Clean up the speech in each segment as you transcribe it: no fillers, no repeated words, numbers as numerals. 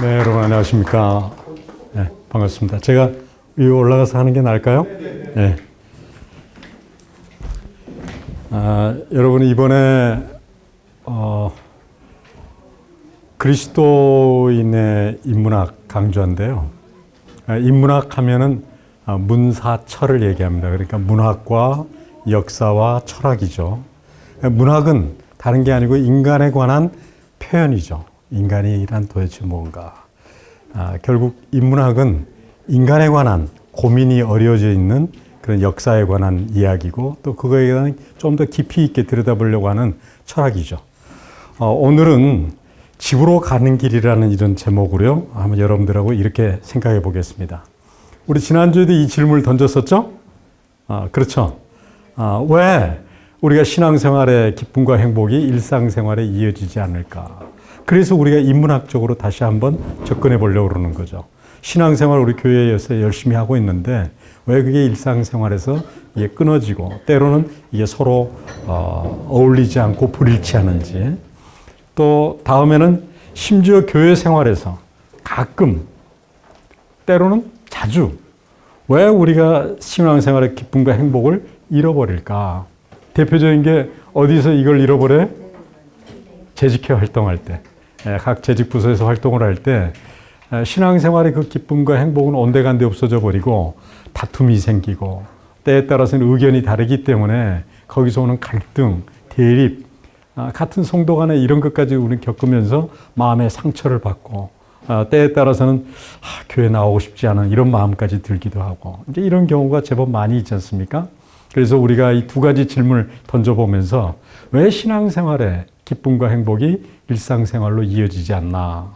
네, 여러분 안녕하십니까. 네, 반갑습니다. 제가 위에 올라가서 하는 게 나을까요? 네. 여러분 이번에 그리스도인의 인문학 강좌인데요. 인문학 하면은 문사철을 얘기합니다. 그러니까 문학과 역사와 철학이죠. 문학은 다른 게 아니고 인간에 관한 표현이죠. 인간이란 도대체 뭔가. 결국 인문학은 인간에 관한 고민이 어려져 있는 그런 역사에 관한 이야기고 또 그거에 대한 좀 더 깊이 있게 들여다보려고 하는 철학이죠. 오늘은 집으로 가는 길이라는 이런 제목으로요. 한번 여러분들하고 이렇게 생각해 보겠습니다. 우리 지난주에도 이 질문을 던졌었죠? 그렇죠. 왜 우리가 신앙생활의 기쁨과 행복이 일상생활에 이어지지 않을까? 그래서 우리가 인문학적으로 다시 한번 접근해 보려고 그러는 거죠. 신앙생활 우리 교회에서 열심히 하고 있는데 왜 그게 일상생활에서 이게 끊어지고 때로는 이게 서로 어울리지 않고 불일치하는지, 또 다음에는 심지어 교회 생활에서 가끔 때로는 자주 왜 우리가 신앙생활의 기쁨과 행복을 잃어버릴까? 대표적인 게 어디서 이걸 잃어버려요? 재직회 활동할 때, 각 재직 부서에서 활동을 할 때 신앙생활의 그 기쁨과 행복은 온데간데 없어져 버리고 다툼이 생기고 때에 따라서는 의견이 다르기 때문에 거기서 오는 갈등, 대립, 같은 성도 간에 이런 것까지 우리는 겪으면서 마음의 상처를 받고 때에 따라서는 교회 나오고 싶지 않은 이런 마음까지 들기도 하고 이제 이런 경우가 제법 많이 있지 않습니까? 그래서 우리가 이 두 가지 질문을 던져보면서 왜 신앙생활에 기쁨과 행복이 일상생활로 이어지지 않나?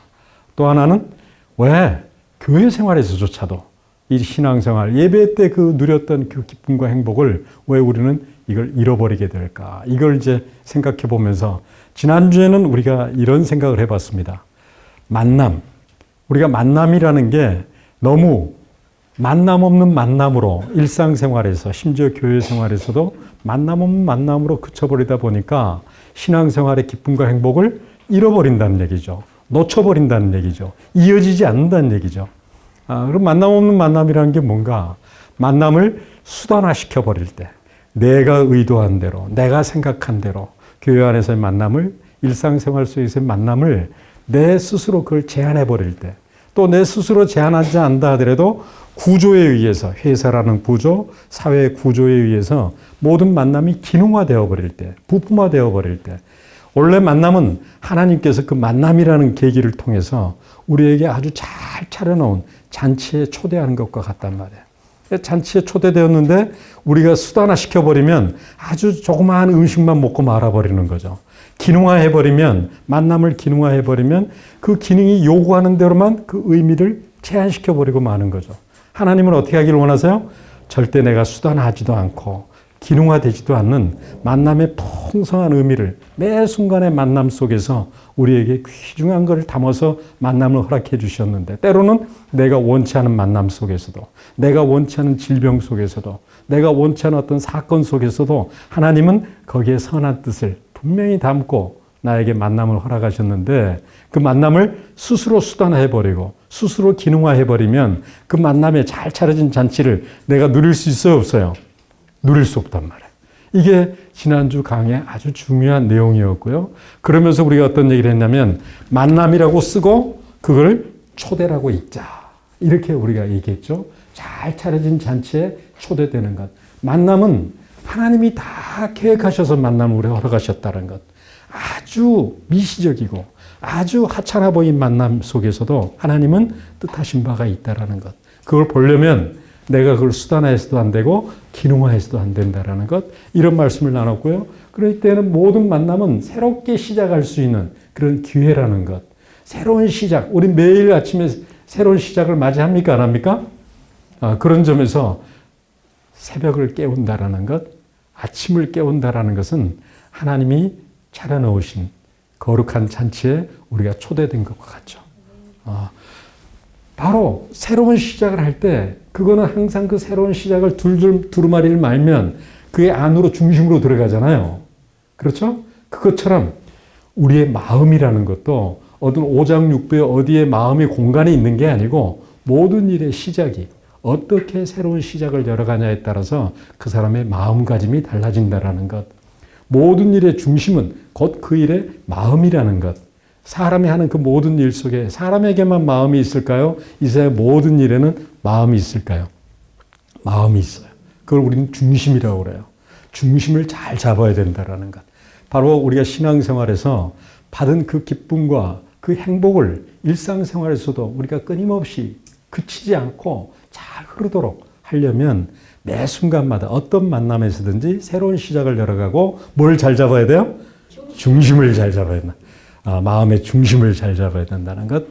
또 하나는 왜 교회 생활에서조차도 이 신앙생활, 예배 때 그 누렸던 그 기쁨과 행복을 왜 우리는 이걸 잃어버리게 될까? 이걸 이제 생각해 보면서 지난주에는 우리가 이런 생각을 해봤습니다. 만남. 우리가 만남이라는 게 너무 만남 없는 만남으로 일상생활에서 심지어 교회 생활에서도 만남 없는 만남으로 그쳐버리다 보니까 신앙생활의 기쁨과 행복을 잃어버린다는 얘기죠. 놓쳐버린다는 얘기죠. 이어지지 않는다는 얘기죠. 그럼 만남 없는 만남이라는 게 뭔가? 만남을 수단화시켜버릴 때 내가 의도한 대로, 내가 생각한 대로 교회 안에서의 만남을, 일상생활 속에서의 만남을 내 스스로 그걸 제한해버릴 때, 또 내 스스로 제한하지 않다 하더라도 구조에 의해서, 회사라는 구조, 사회의 구조에 의해서 모든 만남이 기능화되어 버릴 때, 부품화되어 버릴 때, 원래 만남은 하나님께서 그 만남이라는 계기를 통해서 우리에게 아주 잘 차려놓은 잔치에 초대하는 것과 같단 말이에요. 잔치에 초대되었는데 우리가 수단화시켜버리면 아주 조그마한 음식만 먹고 말아버리는 거죠. 기능화해버리면, 만남을 기능화해버리면 그 기능이 요구하는 대로만 그 의미를 제한시켜버리고 마는 거죠. 하나님은 어떻게 하기를 원하세요? 절대 내가 수단화하지도 않고 기능화되지도 않는 만남의 풍성한 의미를 매 순간의 만남 속에서 우리에게 귀중한 것을 담아서 만남을 허락해 주셨는데, 때로는 내가 원치 않은 만남 속에서도, 내가 원치 않은 질병 속에서도, 내가 원치 않은 어떤 사건 속에서도 하나님은 거기에 선한 뜻을 분명히 담고 나에게 만남을 허락하셨는데, 그 만남을 스스로 수단화해버리고 스스로 기능화해버리면 그 만남에 잘 차려진 잔치를 내가 누릴 수 있어요, 없어요? 누릴 수 없단 말이에요. 이게 지난주 강의의 아주 중요한 내용이었고요. 그러면서 우리가 어떤 얘기를 했냐면 만남이라고 쓰고 그걸 초대라고 읽자. 이렇게 우리가 얘기했죠. 잘 차려진 잔치에 초대되는 것. 만남은 하나님이 다 계획하셔서 만남을 우리가 허락하셨다는 것. 아주 미시적이고 아주 하찮아 보인 만남 속에서도 하나님은 뜻하신 바가 있다는 것. 그걸 보려면 내가 그걸 수단화해서도 안 되고 기능화해서도 안 된다는 것, 이런 말씀을 나눴고요. 그럴 때는 모든 만남은 새롭게 시작할 수 있는 그런 기회라는 것. 새로운 시작, 우리 매일 아침에 새로운 시작을 맞이합니까? 안 합니까? 그런 점에서 새벽을 깨운다라는 것, 아침을 깨운다라는 것은 하나님이 차려놓으신 거룩한 잔치에 우리가 초대된 것과 같죠. 바로 새로운 시작을 할 때 그거는 항상 그 새로운 시작을 두루마리를 말면 그의 안으로 중심으로 들어가잖아요. 그렇죠? 그것처럼 우리의 마음이라는 것도 어떤 오장육부에 어디에 마음의 공간이 있는 게 아니고 모든 일의 시작이 어떻게 새로운 시작을 열어가냐에 따라서 그 사람의 마음가짐이 달라진다라는 것. 모든 일의 중심은 곧 그 일의 마음이라는 것. 사람이 하는 그 모든 일 속에 사람에게만 마음이 있을까요? 이 세상 모든 일에는 마음이 있을까요? 마음이 있어요. 그걸 우리는 중심이라고 그래요. 중심을 잘 잡아야 된다는 것. 바로 우리가 신앙생활에서 받은 그 기쁨과 그 행복을 일상생활에서도 우리가 끊임없이 그치지 않고 잘 흐르도록 하려면 매 순간마다 어떤 만남에서든지 새로운 시작을 열어가고 뭘 잘 잡아야 돼요? 중심을 잘 잡아야 된다. 마음의 중심을 잘 잡아야 된다는 것.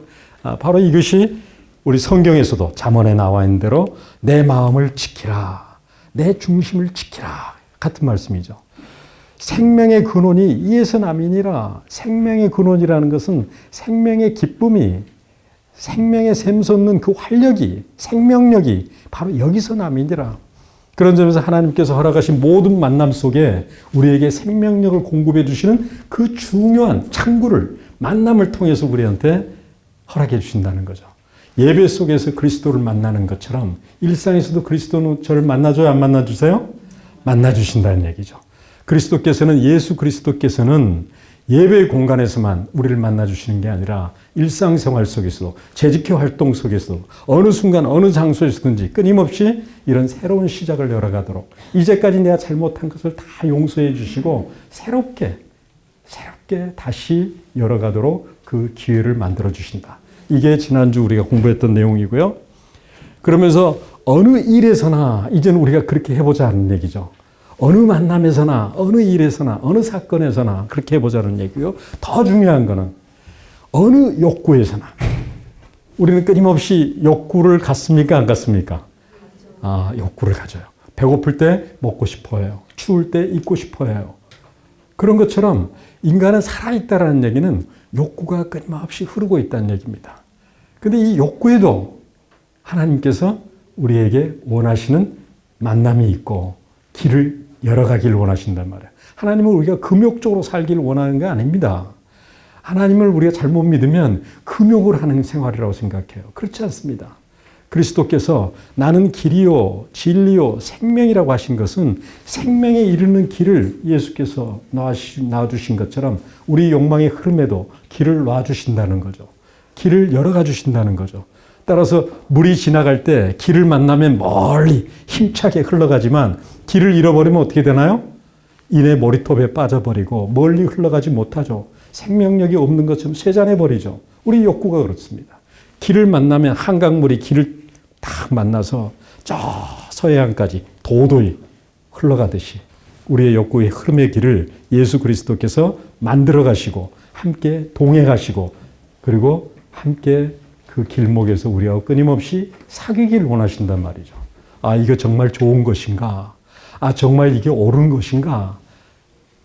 바로 이것이 우리 성경에서도 잠언에 나와 있는 대로 내 마음을 지키라. 내 중심을 지키라. 같은 말씀이죠. 생명의 근원이 이에서 남이니라. 생명의 근원이라는 것은 생명의 기쁨이 생명의 샘솟는 그 활력이 생명력이 바로 여기서 남이니라. 그런 점에서 하나님께서 허락하신 모든 만남 속에 우리에게 생명력을 공급해 주시는 그 중요한 창구를 만남을 통해서 우리한테 허락해 주신다는 거죠. 예배 속에서 그리스도를 만나는 것처럼 일상에서도 그리스도는 저를 만나줘요? 안 만나주세요? 만나주신다는 얘기죠. 그리스도께서는 예수 그리스도께서는 예배 공간에서만 우리를 만나주시는 게 아니라 일상생활 속에서도 재직회 활동 속에서도 어느 순간 어느 장소에서든지 끊임없이 이런 새로운 시작을 열어가도록 이제까지 내가 잘못한 것을 다 용서해 주시고 새롭게 다시 열어가도록 그 기회를 만들어 주신다. 이게 지난주 우리가 공부했던 내용이고요. 그러면서 어느 일에서나 이제는 우리가 그렇게 해보자 하는 얘기죠. 어느 만남에서나 어느 일에서나 어느 사건에서나 그렇게 해보자는 얘기고요. 더 중요한 거는 어느 욕구에서나 우리는 끊임없이 욕구를 갖습니까? 안 갖습니까? 욕구를 가져요. 배고플 때 먹고 싶어요. 추울 때 입고 싶어요. 그런 것처럼 인간은 살아있다라는 얘기는 욕구가 끊임없이 흐르고 있다는 얘기입니다. 근데 이 욕구에도 하나님께서 우리에게 원하시는 만남이 있고 길을 열어가길 원하신단 말이에요. 하나님은 우리가 금욕적으로 살기를 원하는 게 아닙니다. 하나님을 우리가 잘못 믿으면 금욕을 하는 생활이라고 생각해요. 그렇지 않습니다. 그리스도께서 나는 길이요 진리요 생명이라고 하신 것은 생명에 이르는 길을 예수께서 놔주신 것처럼 우리 욕망의 흐름에도 길을 놔주신다는 거죠. 길을 열어가 주신다는 거죠. 따라서 물이 지나갈 때 길을 만나면 멀리 힘차게 흘러가지만 길을 잃어버리면 어떻게 되나요? 이내 머리톱에 빠져버리고 멀리 흘러가지 못하죠. 생명력이 없는 것처럼 쇠잔해버리죠. 우리 욕구가 그렇습니다. 길을 만나면 한강물이 길을 딱 만나서 저 서해안까지 도도히 흘러가듯이 우리의 욕구의 흐름의 길을 예수 그리스도께서 만들어 가시고 함께 동해 가시고 그리고 함께 그 길목에서 우리하고 끊임없이 사귀기를 원하신단 말이죠. 이거 정말 좋은 것인가? 정말 이게 옳은 것인가?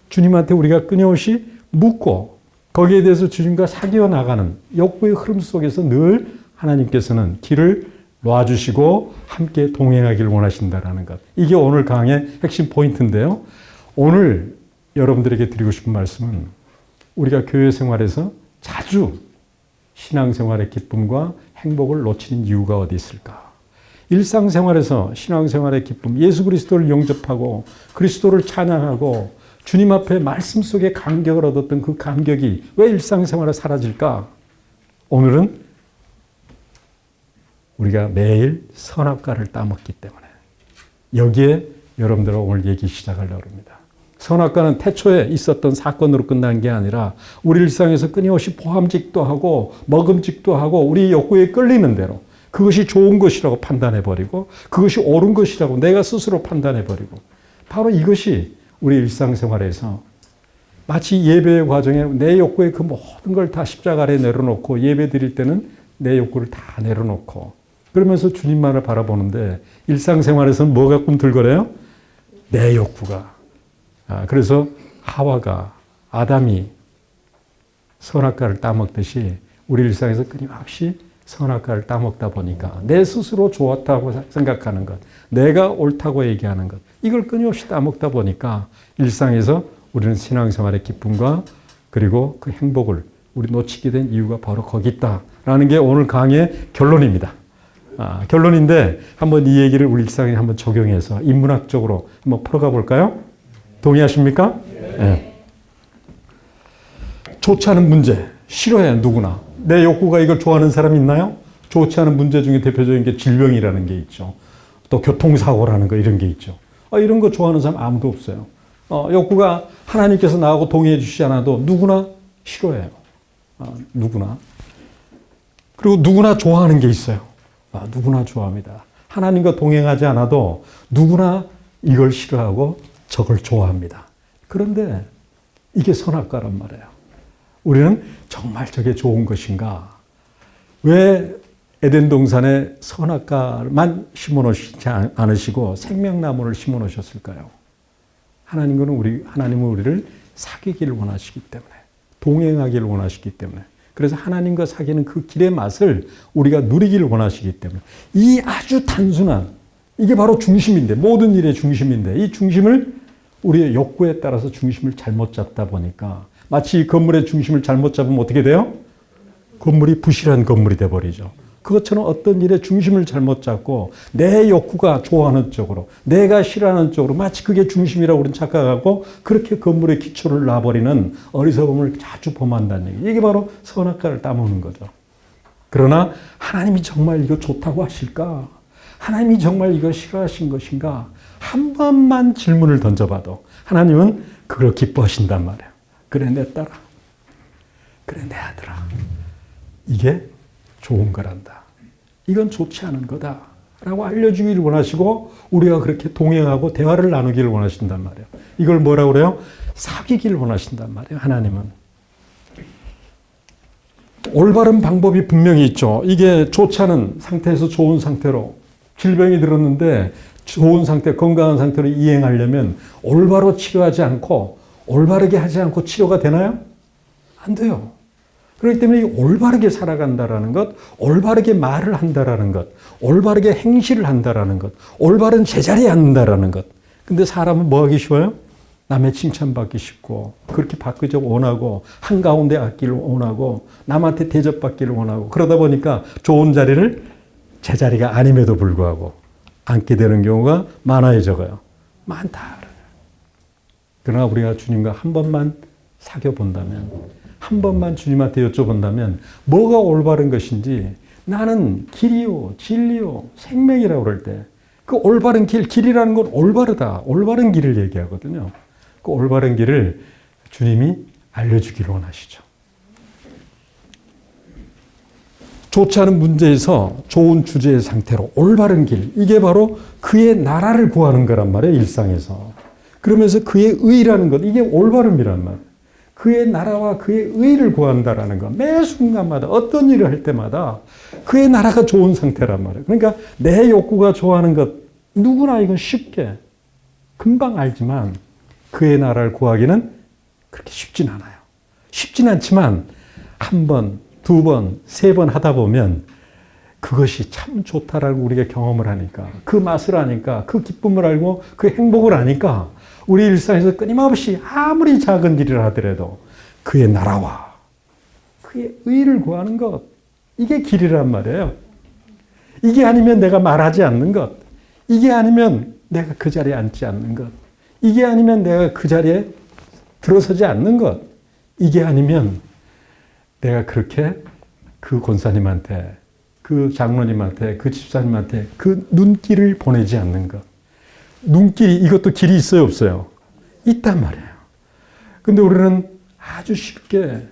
주님한테 우리가 끊임없이 묻고 거기에 대해서 주님과 사귀어 나가는 욕구의 흐름 속에서 늘 하나님께서는 길을 놔주시고 함께 동행하기를 원하신다는 것. 이게 오늘 강의 핵심 포인트인데요. 오늘 여러분들에게 드리고 싶은 말씀은 우리가 교회 생활에서 자주 신앙생활의 기쁨과 행복을 놓치는 이유가 어디 있을까? 일상생활에서 신앙생활의 기쁨, 예수 그리스도를 영접하고 그리스도를 찬양하고 주님 앞에 말씀 속에 감격을 얻었던 그 감격이 왜 일상생활에 사라질까? 오늘은 우리가 매일 선악과를 따먹기 때문에 여기에 여러분들과 오늘 얘기 시작하려고 합니다. 선악과는 태초에 있었던 사건으로 끝난 게 아니라 우리 일상에서 끊임없이 포함직도 하고 먹음직도 하고 우리 욕구에 끌리는 대로 그것이 좋은 것이라고 판단해버리고 그것이 옳은 것이라고 내가 스스로 판단해버리고 바로 이것이 우리 일상생활에서 마치 예배의 과정에 내 욕구의 그 모든 걸 다 십자가 아래 내려놓고 예배 드릴 때는 내 욕구를 다 내려놓고 그러면서 주님만을 바라보는데 일상생활에서는 뭐가 꿈틀거려요? 내 욕구가. 그래서 하와가 아담이 선악과를 따먹듯이 우리 일상에서 끊임없이 선악과를 따먹다 보니까 내 스스로 좋았다고 생각하는 것, 내가 옳다고 얘기하는 것 이걸 끊임없이 따먹다 보니까 일상에서 우리는 신앙생활의 기쁨과 그리고 그 행복을 우리 놓치게 된 이유가 바로 거기 있다라는 게 오늘 강의의 결론입니다. 결론인데 한번 이 얘기를 우리 일상에 한번 적용해서 인문학적으로 한번 풀어가 볼까요? 동의하십니까? 네. 좋지 않은 문제, 싫어해 누구나. 내 욕구가 이걸 좋아하는 사람 있나요? 좋지 않은 문제 중에 대표적인 게 질병이라는 게 있죠. 또 교통사고라는 거 이런 게 있죠. 이런 거 좋아하는 사람 아무도 없어요. 욕구가 하나님께서 나하고 동의해 주시지 않아도 누구나 싫어해요. 누구나. 그리고 누구나 좋아하는 게 있어요. 누구나 좋아합니다. 하나님과 동행하지 않아도 누구나 이걸 싫어하고 저걸 좋아합니다. 그런데 이게 선악과란 말이에요. 우리는 정말 저게 좋은 것인가? 왜 에덴 동산에 선악과만 심어 놓으시지 않으시고 생명나무를 심어 놓으셨을까요? 하나님은 우리를 사귀기를 원하시기 때문에, 동행하기를 원하시기 때문에, 그래서 하나님과 사귀는 그 길의 맛을 우리가 누리기를 원하시기 때문에, 이 아주 단순한, 이게 바로 중심인데, 모든 일의 중심인데, 이 중심을 우리의 욕구에 따라서 중심을 잘못 잡다 보니까 마치 이 건물의 중심을 잘못 잡으면 어떻게 돼요? 건물이 부실한 건물이 돼버리죠. 그것처럼 어떤 일의 중심을 잘못 잡고 내 욕구가 좋아하는 쪽으로, 내가 싫어하는 쪽으로 마치 그게 중심이라고 우리는 착각하고 그렇게 건물의 기초를 놔버리는 어리석음을 자주 범한다는 얘기. 이게 바로 선악과를 따먹는 거죠. 그러나 하나님이 정말 이거 좋다고 하실까? 하나님이 정말 이걸 싫어하신 것인가? 한 번만 질문을 던져봐도 하나님은 그걸 기뻐하신단 말이에요. 그래 내 딸아, 그래 내 아들아, 이게 좋은 거란다. 이건 좋지 않은 거다 라고 알려주기를 원하시고 우리가 그렇게 동행하고 대화를 나누기를 원하신단 말이에요. 이걸 뭐라고 그래요? 사귀기를 원하신단 말이에요. 하나님은. 올바른 방법이 분명히 있죠. 이게 좋지 않은 상태에서 좋은 상태로, 질병이 들었는데 좋은 상태, 건강한 상태로 이행하려면 올바로 치료하지 않고 올바르게 하지 않고 치료가 되나요? 안 돼요. 그렇기 때문에 올바르게 살아간다라는 것, 올바르게 말을 한다라는 것, 올바르게 행실을 한다라는 것, 올바른 제자리에 앉는다라는 것. 근데 사람은 뭐 하기 쉬워요? 남의 칭찬받기 쉽고, 그렇게 바꾸자고 원하고, 한가운데 앉기를 원하고, 남한테 대접받기를 원하고, 그러다 보니까 좋은 자리를 제자리가 아님에도 불구하고 앉게 되는 경우가 많아요, 적어요? 많다. 그러나 우리가 주님과 한 번만 사귀어 본다면, 한 번만 주님한테 여쭤본다면 뭐가 올바른 것인지, 나는 길이요, 진리요, 생명이라고 그럴 때 그 올바른 길이라는 건 올바르다, 올바른 길을 얘기하거든요. 그 올바른 길을 주님이 알려주기를 원하시죠. 좋지 않은 문제에서 좋은 주제의 상태로 올바른 길, 이게 바로 그의 나라를 구하는 거란 말이에요, 일상에서. 그러면서 그의 의라는 것, 이게 올바름이란 말이에요. 그의 나라와 그의 의를 구한다라는 것. 매 순간마다 어떤 일을 할 때마다 그의 나라가 좋은 상태란 말이에요. 그러니까 내 욕구가 좋아하는 것, 누구나 이건 쉽게 금방 알지만 그의 나라를 구하기는 그렇게 쉽진 않아요. 쉽진 않지만 한 번, 두 번, 세 번 하다 보면 그것이 참 좋다라고 우리가 경험을 하니까, 그 맛을 아니까, 그 기쁨을 알고 그 행복을 아니까 우리 일상에서 끊임없이 아무리 작은 일을 하더라도 그의 나라와 그의 의를 구하는 것, 이게 길이란 말이에요. 이게 아니면 내가 말하지 않는 것, 이게 아니면 내가 그 자리에 앉지 않는 것, 이게 아니면 내가 그 자리에 들어서지 않는 것, 이게 아니면 내가 그렇게 그 권사님한테, 그 장로님한테, 그 집사님한테 그 눈길을 보내지 않는 것. 눈길이, 이것도 길이 있어요, 없어요? 있단 말이에요. 근데 우리는 아주 쉽게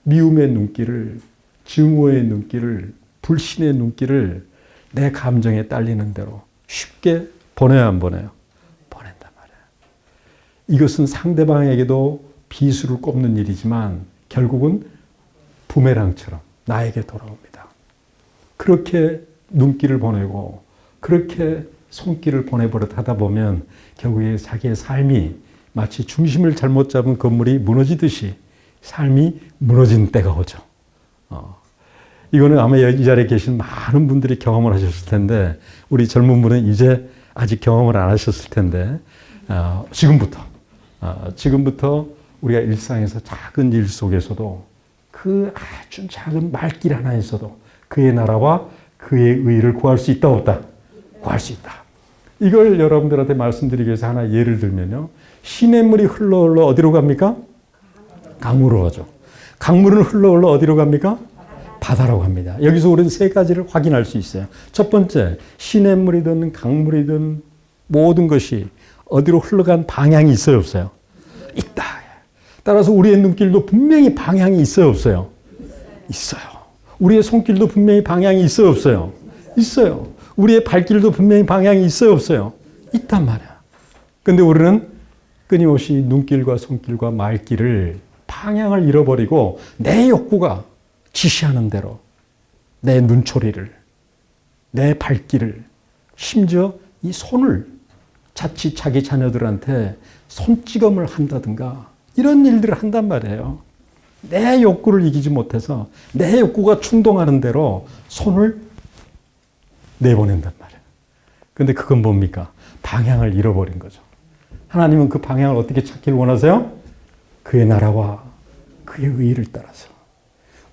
미움의 눈길을, 증오의 눈길을, 불신의 눈길을 내 감정에 딸리는 대로 쉽게 보내야 안 보내요? 보낸단 말이에요. 이것은 상대방에게도 비수를 꼽는 일이지만 결국은 부메랑처럼 나에게 돌아옵니다. 그렇게 눈길을 보내고 그렇게 손길을 보내버릇 하다 보면 결국에 자기의 삶이 마치 중심을 잘못 잡은 건물이 무너지듯이 삶이 무너진 때가 오죠. 이거는 아마 이 자리에 계신 많은 분들이 경험을 하셨을 텐데, 우리 젊은 분은 이제 아직 경험을 안 하셨을 텐데, 지금부터 우리가 일상에서 작은 일 속에서도 그 아주 작은 말길 하나에서도 그의 나라와 그의 의를 구할 수 있다 없다? 구할 수 있다. 이걸 여러분들한테 말씀드리기 위해서 하나 예를 들면요. 시냇물이 흘러 어디로 갑니까? 강으로 가죠. 강물은 흘러 어디로 갑니까? 바다로 갑니다. 여기서 우리는 세 가지를 확인할 수 있어요. 첫 번째, 시냇물이든 강물이든 모든 것이 어디로 흘러간 방향이 있어요, 없어요? 있다. 따라서 우리의 눈길도 분명히 방향이 있어요, 없어요? 있어요. 우리의 손길도 분명히 방향이 있어요, 없어요? 있어요. 우리의 발길도 분명히 방향이 있어요, 없어요? 있단 말이야. 근데 우리는 끊임없이 눈길과 손길과 말길을 방향을 잃어버리고 내 욕구가 지시하는 대로 내 눈초리를, 내 발길을, 심지어 이 손을 자칫 자기 자녀들한테 손찌검을 한다든가 이런 일들을 한단 말이에요. 내 욕구를 이기지 못해서 내 욕구가 충동하는 대로 손을 내보낸단 말이에요. 근데 그건 뭡니까? 방향을 잃어버린 거죠. 하나님은 그 방향을 어떻게 찾기를 원하세요? 그의 나라와 그의 의를 따라서.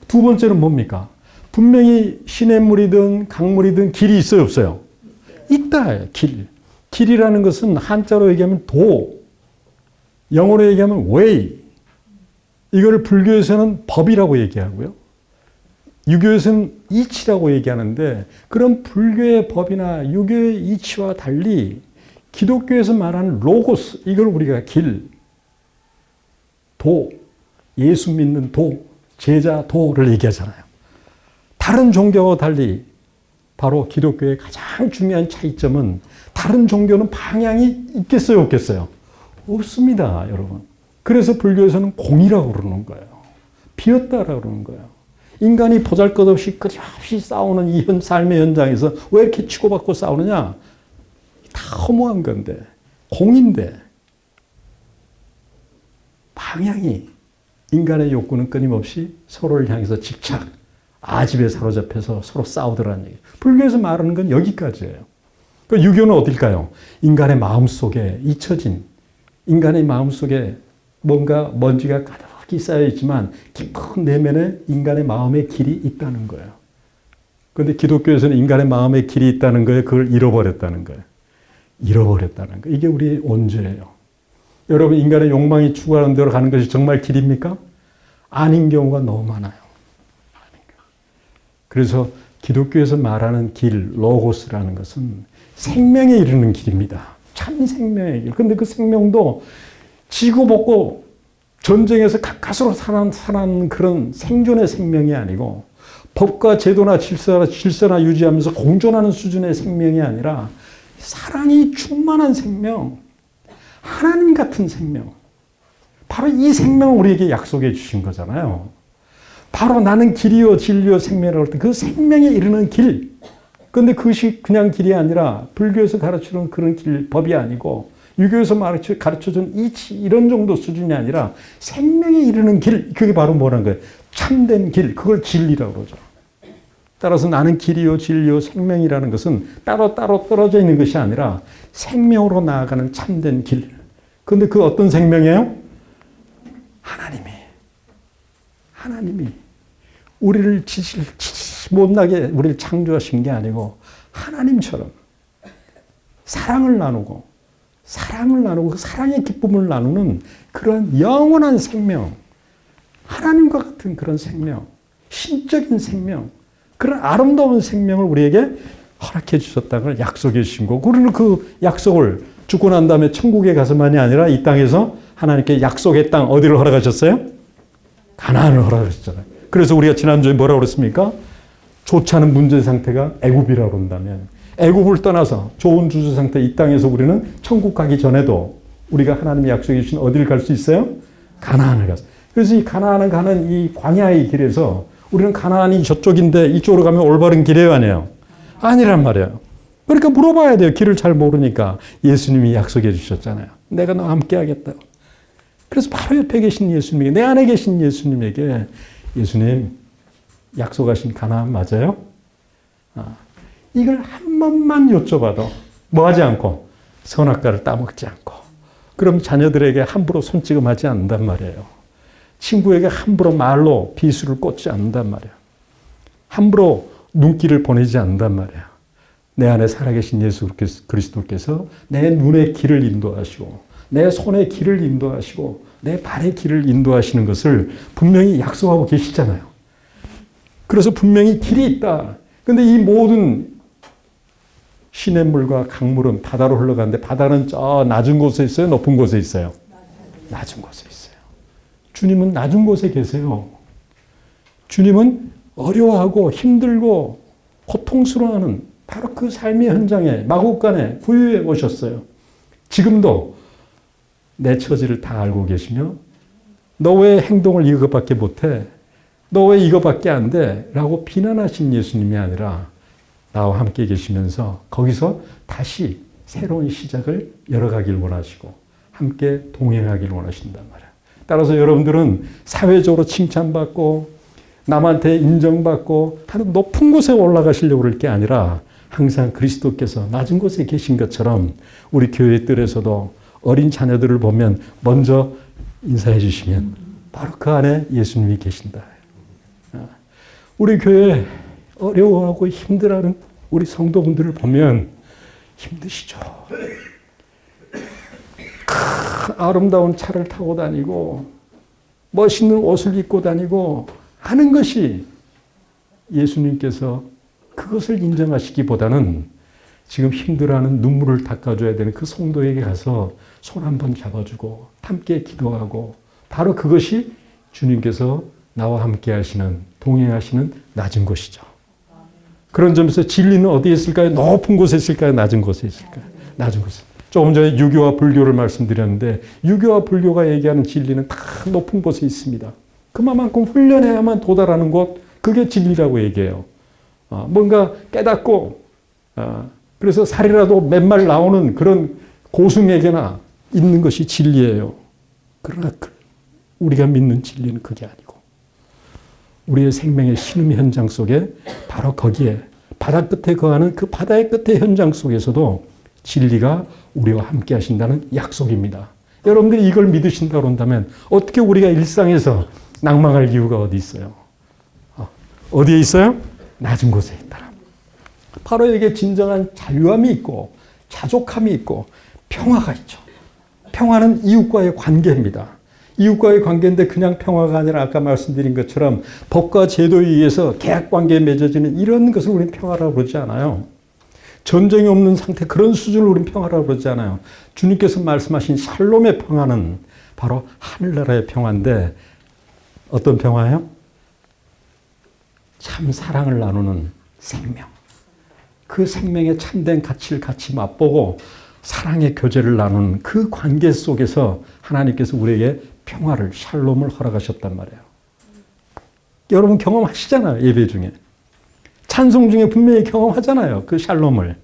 두 번째는 뭡니까? 분명히 시냇물이든 강물이든 길이 있어요, 없어요? 있다. 길. 길이라는 것은 한자로 얘기하면 도, 영어로 얘기하면 way. 이거를 불교에서는 법이라고 얘기하고요. 유교에서는 이치라고 얘기하는데 그런 불교의 법이나 유교의 이치와 달리 기독교에서 말하는 로고스, 이걸 우리가 길, 도, 예수 믿는 도, 제자 도를 얘기하잖아요. 다른 종교와 달리 바로 기독교의 가장 중요한 차이점은 다른 종교는 방향이 있겠어요, 없겠어요? 없습니다, 여러분. 그래서 불교에서는 공이라고 그러는 거예요. 비었다라고 그러는 거예요. 인간이 보잘것없이 끝없이 싸우는 이 삶의 현장에서 왜 이렇게 치고받고 싸우느냐? 다 허무한 건데, 공인데, 방향이, 인간의 욕구는 끊임없이 서로를 향해서 집착, 아집에 사로잡혀서 서로 싸우더라는 얘기예요. 불교에서 말하는 건 여기까지예요. 그 유교는 어딜까요? 인간의 마음속에 잊혀진, 인간의 마음속에 뭔가 먼지가 가득히 쌓여있지만 깊은 내면에 인간의 마음의 길이 있다는 거예요. 그런데 기독교에서는 인간의 마음의 길이 있다는 거예요. 그걸 잃어버렸다는 거예요. 잃어버렸다는 거예요. 이게 우리의 원죄예요. 여러분, 인간의 욕망이 추구하는 대로 가는 것이 정말 길입니까? 아닌 경우가 너무 많아요. 그래서 기독교에서 말하는 길, 로고스라는 것은 생명에 이르는 길입니다. 참 생명의 길. 근데 그 생명도 지구 먹고 전쟁에서 가까스로 살아난 그런 생존의 생명이 아니고 법과 제도나 질서나 유지하면서 공존하는 수준의 생명이 아니라 사랑이 충만한 생명, 하나님 같은 생명. 바로 이 생명을 우리에게 약속해 주신 거잖아요. 바로 나는 길이요 진리요 생명이라고 할 때 그 생명에 이르는 길. 그런데 그것이 그냥 길이 아니라 불교에서 가르치는 그런 길, 법이 아니고 유교에서 가르쳐준 이치 이런 정도 수준이 아니라 생명에 이르는 길. 그게 바로 뭐라는 거예요? 참된 길. 그걸 진리라고 그러죠. 따라서 나는 길이요 진리요 생명이라는 것은 따로따로 떨어져 있는 것이 아니라 생명으로 나아가는 참된 길. 그런데 그 어떤 생명이에요? 하나님이 우리를 못나게 우리를 창조하신 게 아니고 하나님처럼 사랑을 나누고 그 사랑의 기쁨을 나누는 그런 영원한 생명, 하나님과 같은 그런 생명, 신적인 생명, 그런 아름다운 생명을 우리에게 허락해 주셨다는 걸 약속해 주신 거고, 우리는 그 약속을 죽고 난 다음에 천국에 가서만이 아니라 이 땅에서 하나님께 약속의 땅 어디를 허락하셨어요? 가나안을 허락하셨잖아요. 그래서 우리가 지난주에 뭐라고 그랬습니까? 좋지 않은 문제 상태가 애굽이라고 한다면 애굽을 떠나서 좋은 주주 상태 이 땅에서 우리는 천국 가기 전에도 우리가 하나님이 약속해 주신 어디를 갈 수 있어요? 가나안을 갔어요. 그래서 이 가나안을 가는 이 광야의 길에서 우리는 가나안이 저쪽인데 이쪽으로 가면 올바른 길이에요, 아니에요? 아니란 말이에요. 그러니까 물어봐야 돼요. 길을 잘 모르니까. 예수님이 약속해 주셨잖아요. 내가 너와 함께 하겠다고. 그래서 바로 옆에 계신 예수님에게, 내 안에 계신 예수님에게, 예수님 약속하신 가나안 맞아요? 이걸 한 번만 여쭤봐도 뭐 하지 않고 선악과를 따먹지 않고 그럼 자녀들에게 함부로 손찌검하지 않는단 말이에요. 친구에게 함부로 말로 비수를 꽂지 않는단 말이야. 함부로 눈길을 보내지 않는단 말이야. 내 안에 살아계신 예수 그리스도께서 내 눈의 길을 인도하시고 내 손의 길을 인도하시고 내 발의 길을 인도하시는 것을 분명히 약속하고 계시잖아요. 그래서 분명히 길이 있다. 근데 이 모든 시냇물과 강물은 바다로 흘러가는데 바다는 저 낮은 곳에 있어요? 높은 곳에 있어요? 낮은 곳에 있어요. 주님은 낮은 곳에 계세요. 주님은 어려워하고 힘들고 고통스러워하는 바로 그 삶의 현장에 마국간에 부유해 오셨어요. 지금도 내 처지를 다 알고 계시며 너 왜 행동을 이것밖에 못해? 너 왜 이것밖에 안 돼? 라고 비난하신 예수님이 아니라 나와 함께 계시면서 거기서 다시 새로운 시작을 열어가길 원하시고 함께 동행하길 원하신단 말이에요. 따라서 여러분들은 사회적으로 칭찬받고 남한테 인정받고 하는 높은 곳에 올라가시려고 그럴 게 아니라 항상 그리스도께서 낮은 곳에 계신 것처럼 우리 교회 뜰에서도 어린 자녀들을 보면 먼저 인사해 주시면 바로 그 안에 예수님이 계신다. 우리 교회 어려워하고 힘들어하는 우리 성도분들을 보면 힘드시죠. 큰 아름다운 차를 타고 다니고 멋있는 옷을 입고 다니고 하는 것이 예수님께서 그것을 인정하시기보다는 지금 힘들어하는 눈물을 닦아줘야 되는 그 성도에게 가서 손 한번 잡아주고 함께 기도하고 바로 그것이 주님께서 나와 함께 하시는 동행하시는 낮은 곳이죠. 그런 점에서 진리는 어디에 있을까요? 높은 곳에 있을까요? 낮은 곳에 있을까요? 낮은 곳에. 조금 전에 유교와 불교를 말씀드렸는데 유교와 불교가 얘기하는 진리는 다 높은 곳에 있습니다. 그만큼 훈련해야만 도달하는 곳, 그게 진리라고 얘기해요. 뭔가 깨닫고 그래서 살이라도 맨말 나오는 그런 고승에게나 있는 것이 진리예요. 그러나 우리가 믿는 진리는 그게 아니고 우리의 생명의 신음 현장 속에 바로 거기에 바다 끝에 거하는 그 바다의 끝의 현장 속에서도 진리가 우리와 함께 하신다는 약속입니다. 여러분들이 이걸 믿으신다고 한다면 어떻게 우리가 일상에서 낭망할 이유가 어디 있어요? 어디에 있어요? 낮은 곳에 있다. 바로 여기에 진정한 자유함이 있고 자족함이 있고 평화가 있죠. 평화는 이웃과의 관계입니다. 이웃과의 관계인데 그냥 평화가 아니라 아까 말씀드린 것처럼 법과 제도에 의해서 계약관계에 맺어지는 이런 것을 우리는 평화라고 그러지 않아요. 전쟁이 없는 상태 그런 수준을 우리는 평화라고 그러지 않아요. 주님께서 말씀하신 샬롬의 평화는 바로 하늘나라의 평화인데 어떤 평화예요? 참 사랑을 나누는 생명. 그 생명의 참된 가치를 같이 맛보고 사랑의 교제를 나누는 그 관계 속에서 하나님께서 우리에게 평화를, 샬롬을 허락하셨단 말이에요. 여러분 경험하시잖아요. 예배 중에. 찬송 중에 분명히 경험하잖아요. 그 샬롬을.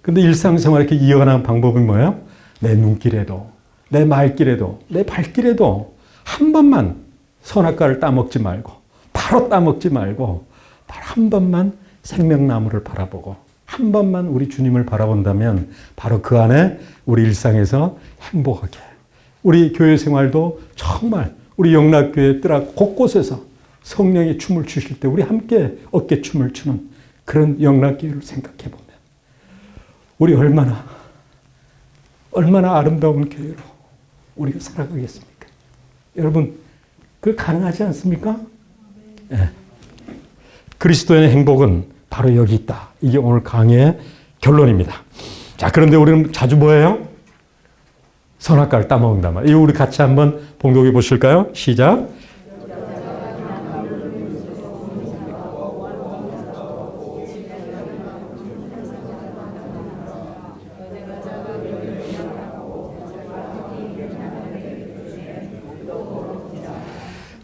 근데 일상생활 이렇게 이어가는 방법은 뭐예요? 내 눈길에도, 내 말길에도, 내 발길에도 한 번만 선악과를 따먹지 말고, 바로 따먹지 말고, 바로 한 번만 생명나무를 바라보고, 한 번만 우리 주님을 바라본다면 바로 그 안에 우리 일상에서 행복하게 우리 교회 생활도 정말 우리 영락교회 뜰 곳곳에서 성령이 춤을 추실 때 우리 함께 어깨춤을 추는 그런 영락교회를 생각해 보면 우리 얼마나 아름다운 교회로 우리가 살아가겠습니까? 여러분 그 가능하지 않습니까? 네. 그리스도의 행복은 바로 여기 있다. 이게 오늘 강의의 결론입니다. 자, 그런데 우리는 자주 뭐예요? 선악과를 따먹는단 말이에요. 이거 우리 같이 한번 봉독해 보실까요? 시작.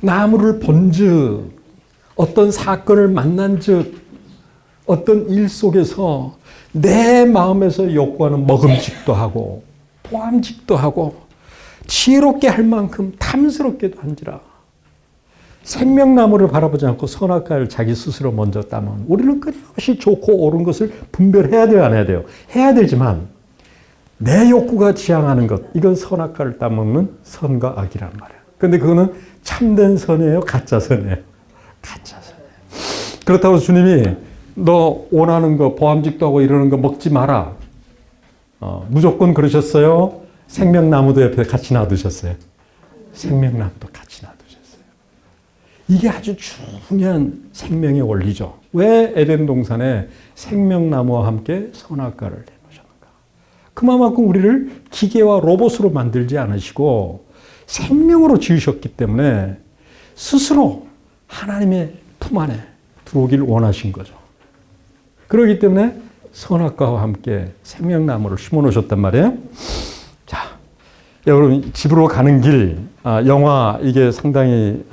나무를 본즉 어떤 사건을 만난즉 어떤 일 속에서 내 마음에서 욕구하는 먹음직도 하고 보암직도 하고 지혜롭게 할 만큼 탐스럽게도 한지라. 생명나무를 바라보지 않고 선악과를 자기 스스로 먼저 따먹는 우리는 끊임없이 좋고 옳은 것을 분별해야 돼요, 안 해야 돼요? 해야 되지만 내 욕구가 지향하는 것 이건 선악과를 따먹는 선과 악이란 말이에요. 근데 그거는 참된 선이에요? 가짜 선이에요? 가짜 선이에요. 그렇다고 주님이 너 원하는 거, 보암직도 하고 이러는 거 먹지 마라. 무조건 그러셨어요? 생명나무도 옆에 같이 놔두셨어요. 생명나무도 같이 놔두셨어요. 이게 아주 중요한 생명의 원리죠. 왜 에덴 동산에 생명나무와 함께 선악과를 내놓으셨는가? 그만큼 우리를 기계와 로봇으로 만들지 않으시고 생명으로 지으셨기 때문에 스스로 하나님의 품 안에 들어오길 원하신 거죠. 그렇기 때문에 선악과와 함께 생명나무를 심어 놓으셨단 말이에요. 자, 여러분 집으로 가는 길, 영화 이게 상당히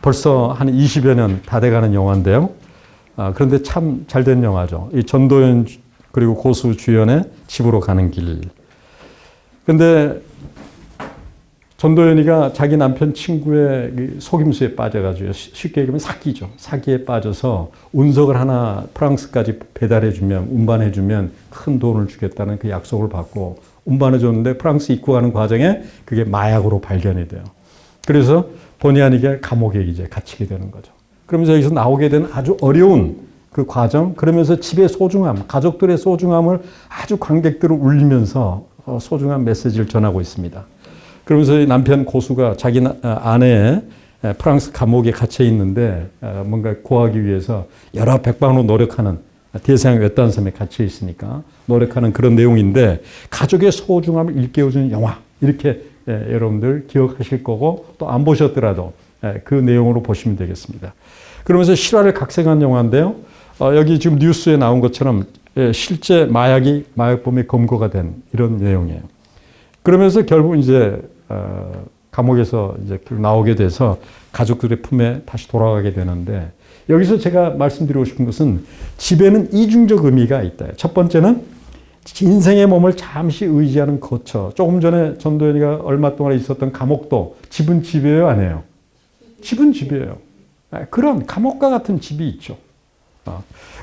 벌써 한 20여 년 다 돼가는 영화인데요. 그런데 참 잘된 영화죠. 이 전도연 그리고 고수 주연의 집으로 가는 길. 근데 전도연이가 자기 남편 친구의 속임수에 빠져가지고 쉽게 얘기하면 사기죠. 사기에 빠져서 운석을 하나 프랑스까지 배달해주면, 운반해주면 큰 돈을 주겠다는 그 약속을 받고 운반해줬는데 프랑스 입국하는 과정에 그게 마약으로 발견이 돼요. 그래서 본의 아니게 감옥에 이제 갇히게 되는 거죠. 그러면서 여기서 나오게 되는 아주 어려운 그 과정, 그러면서 집의 소중함, 가족들의 소중함을 아주 관객들을 울리면서 소중한 메시지를 전하고 있습니다. 그러면서 남편 고수가 자기 아내 프랑스 감옥에 갇혀 있는데 뭔가 구하기 위해서 여러 백방으로 노력하는, 대서양 외딴 섬에 갇혀 있으니까 노력하는 그런 내용인데 가족의 소중함을 일깨워주는 영화, 이렇게 여러분들 기억하실 거고 또 안 보셨더라도 그 내용으로 보시면 되겠습니다. 그러면서 실화를 각색한 영화인데요. 여기 지금 뉴스에 나온 것처럼 실제 마약범의 검거가 된 이런 내용이에요. 그러면서 결국 이제 감옥에서 이제 나오게 돼서 가족들의 품에 다시 돌아가게 되는데, 여기서 제가 말씀드리고 싶은 것은 집에는 이중적 의미가 있다. 첫 번째는 인생의 몸을 잠시 의지하는 거처. 조금 전에 전도연이가 얼마 동안 있었던 감옥도 집은 집이에요, 아니에요? 집은 집이에요. 그런 감옥과 같은 집이 있죠.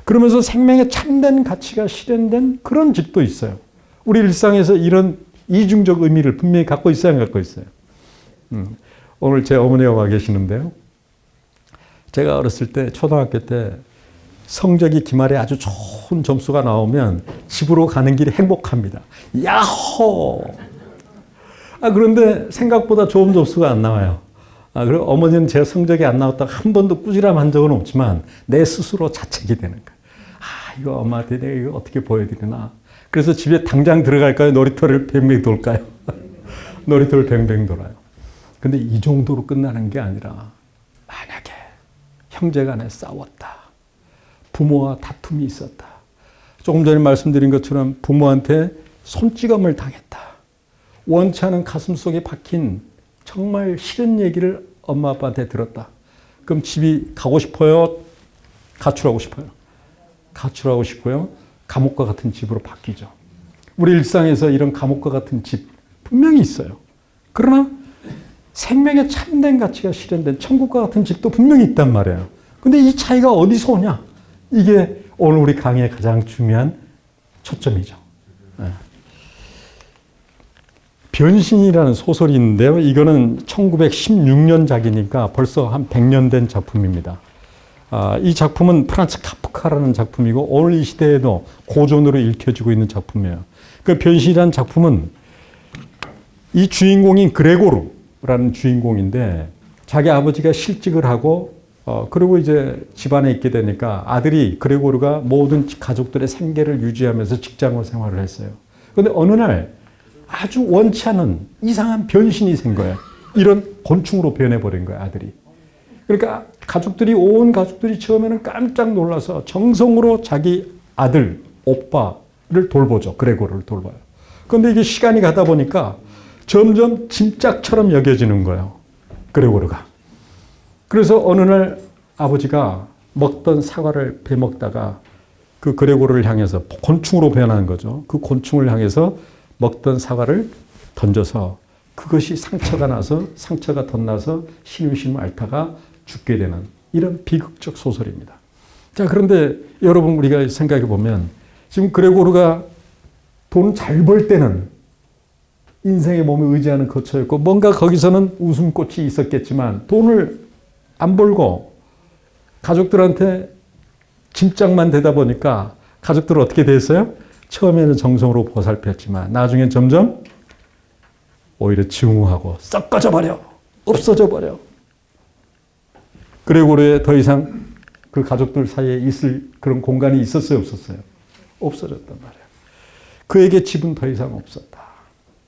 그러면서 생명의 참된 가치가 실현된 그런 집도 있어요. 우리 일상에서 이런 이중적 의미를 분명히 갖고 있어야 안 갖고 있어요. 오늘 제 어머니가 와 계시는데요. 제가 어렸을 때, 초등학교 때 성적이 기말에 아주 좋은 점수가 나오면 집으로 가는 길이 행복합니다. 야호! 그런데 생각보다 좋은 점수가 안 나와요. 그리고 어머니는 제 성적이 안 나왔다고 한 번도 꾸지람한 적은 없지만 내 스스로 자책이 되는 거예요. 이거 엄마한테 내가 이거 어떻게 보여드리나. 그래서 집에 당장 들어갈까요? 놀이터를 뱅뱅 돌까요? 놀이터를 뱅뱅 돌아요. 근데 이 정도로 끝나는 게 아니라 만약에 형제간에 싸웠다. 부모와 다툼이 있었다. 조금 전에 말씀드린 것처럼 부모한테 손찌검을 당했다. 원치 않은 가슴속에 박힌 정말 싫은 얘기를 엄마 아빠한테 들었다. 그럼 집이 가고 싶어요? 가출하고 싶어요? 가출하고 싶고요. 감옥과 같은 집으로 바뀌죠. 우리 일상에서 이런 감옥과 같은 집 분명히 있어요. 그러나 생명의 참된 가치가 실현된 천국과 같은 집도 분명히 있단 말이에요. 근데 이 차이가 어디서 오냐? 이게 오늘 우리 강의의 가장 중요한 초점이죠. 변신이라는 소설이 있는데요. 이거는 1916년작이니까 벌써 한 100년 된 작품입니다. 이 작품은 프란츠 카프카라는 작품이고 오늘 이 시대에도 고전으로 읽혀지고 있는 작품이에요. 그 변신이라는 작품은 이 주인공인 그레고르라는 주인공인데 자기 아버지가 실직을 하고 그리고 이제 집안에 있게 되니까 아들이 그레고르가 모든 가족들의 생계를 유지하면서 직장 생활을 했어요. 그런데 어느 날 아주 원치 않은 이상한 변신이 생 거예요. 이런 곤충으로 변해버린 거예요, 아들이. 그러니까 온 가족들이 처음에는 깜짝 놀라서 정성으로 자기 아들, 오빠를 돌보죠. 그레고르를 돌봐요. 그런데 이게 시간이 가다 보니까 점점 짐짝처럼 여겨지는 거예요. 그레고르가. 그래서 어느 날 아버지가 먹던 사과를 베먹다가 그 그레고르를 향해서 곤충으로 변하는 거죠. 그 곤충을 향해서 먹던 사과를 던져서 그것이 상처가 덧나서 신음신음 앓다가 죽게 되는 이런 비극적 소설입니다. 자, 그런데 여러분 우리가 생각해 보면 지금 그레고르가 돈 잘 벌 때는 인생의 몸에 의지하는 거처였고 뭔가 거기서는 웃음꽃이 있었겠지만 돈을 안 벌고 가족들한테 짐짝만 되다 보니까 가족들은 어떻게 됐어요? 처음에는 정성으로 보살폈지만 나중엔 점점 오히려 증오하고 썩어져 버려. 없어져 버려. 그리고 더 이상 그 가족들 사이에 있을 그런 공간이 있었어요? 없었어요? 없어졌단 말이에요. 그에게 집은 더 이상 없었다.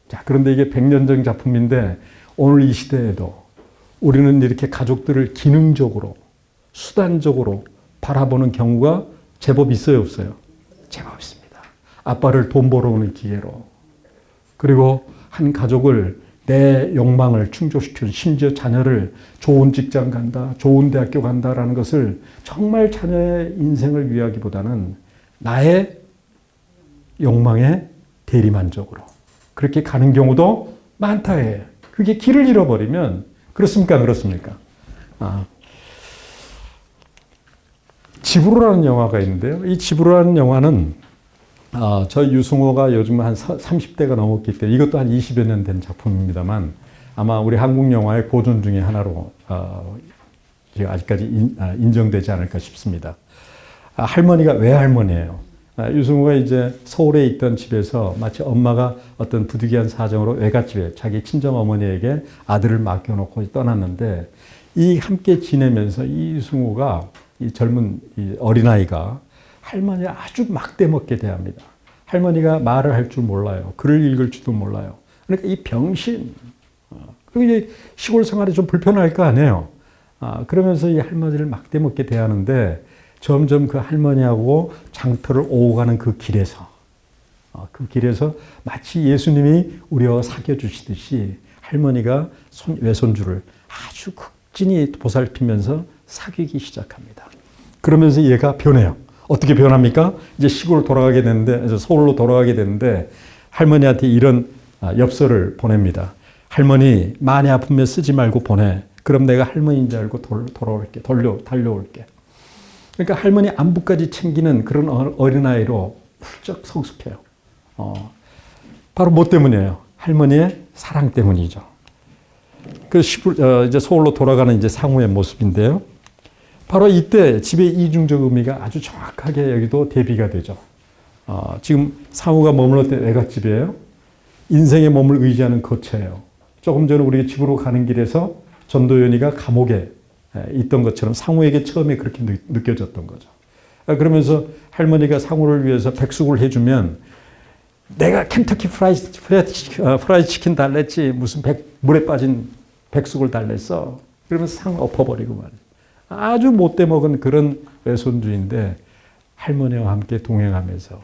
자, 그런데 이게 100년 전 작품인데 오늘 이 시대에도 우리는 이렇게 가족들을 기능적으로, 수단적으로 바라보는 경우가 제법 있어요? 없어요? 제법 있습니다. 아빠를 돈 벌어오는 기회로. 그리고 한 가족을 내 욕망을 충족시키는 심지어 자녀를 좋은 직장 간다, 좋은 대학교 간다라는 것을 정말 자녀의 인생을 위하기보다는 나의 욕망의 대리만족으로 그렇게 가는 경우도 많다 해요. 그게 길을 잃어버리면 그렇습니까? 그렇습니까? 집으로라는 영화가 있는데요. 이 집으로라는 영화는 저 유승호가 요즘 한 30대가 넘었기 때문에 이것도 한 20여 년 된 작품입니다만 아마 우리 한국 영화의 고전 중에 하나로 아직까지 인정되지 않을까 싶습니다. 할머니가 외할머니예요. 유승호가 이제 서울에 있던 집에서 마치 엄마가 어떤 부득이한 사정으로 외갓집에 자기 친정 어머니에게 아들을 맡겨놓고 떠났는데 이 함께 지내면서 이 유승호가 이 젊은 이 어린아이가 할머니를 아주 막대먹게 대합니다. 할머니가 말을 할 줄 몰라요. 글을 읽을 줄도 몰라요. 그러니까 이 병신. 그리고 이제 시골 생활이 좀 불편할 거 아니에요. 그러면서 이 할머니를 막대먹게 대하는데 점점 그 할머니하고 장터를 오고 가는 그 길에서 마치 예수님이 우리와 사귀어주시듯이 할머니가 외손주를 아주 극진히 보살피면서 사귀기 시작합니다. 그러면서 얘가 변해요. 어떻게 변합니까? 이제 시골 돌아가게 되는데, 이제 서울로 돌아가게 되는데, 할머니한테 이런 엽서를 보냅니다. 할머니, 많이 아프면 쓰지 말고 보내. 그럼 내가 할머니인 줄 알고 돌아올게. 달려올게. 그러니까 할머니 안부까지 챙기는 그런 어린아이로 훌쩍 성숙해요. 바로 뭐 때문이에요? 할머니의 사랑 때문이죠. 그 이제 서울로 돌아가는 이제 상우의 모습인데요. 바로 이때 집의 이중적 의미가 아주 정확하게 여기도 대비가 되죠. 지금 상우가 머물렀던 외갓집이에요. 인생의 몸을 의지하는 거처예요. 조금 전에 우리 집으로 가는 길에서 전도연이가 감옥에 있던 것처럼 상우에게 처음에 그렇게 느껴졌던 거죠. 그러면서 할머니가 상우를 위해서 백숙을 해주면 내가 켄터키 프라이드 치킨 달랬지 무슨 물에 빠진 백숙을 달랬어. 그러면서 상 엎어버리고 말이에요. 아주 못돼 먹은 그런 외손주인데 할머니와 함께 동행하면서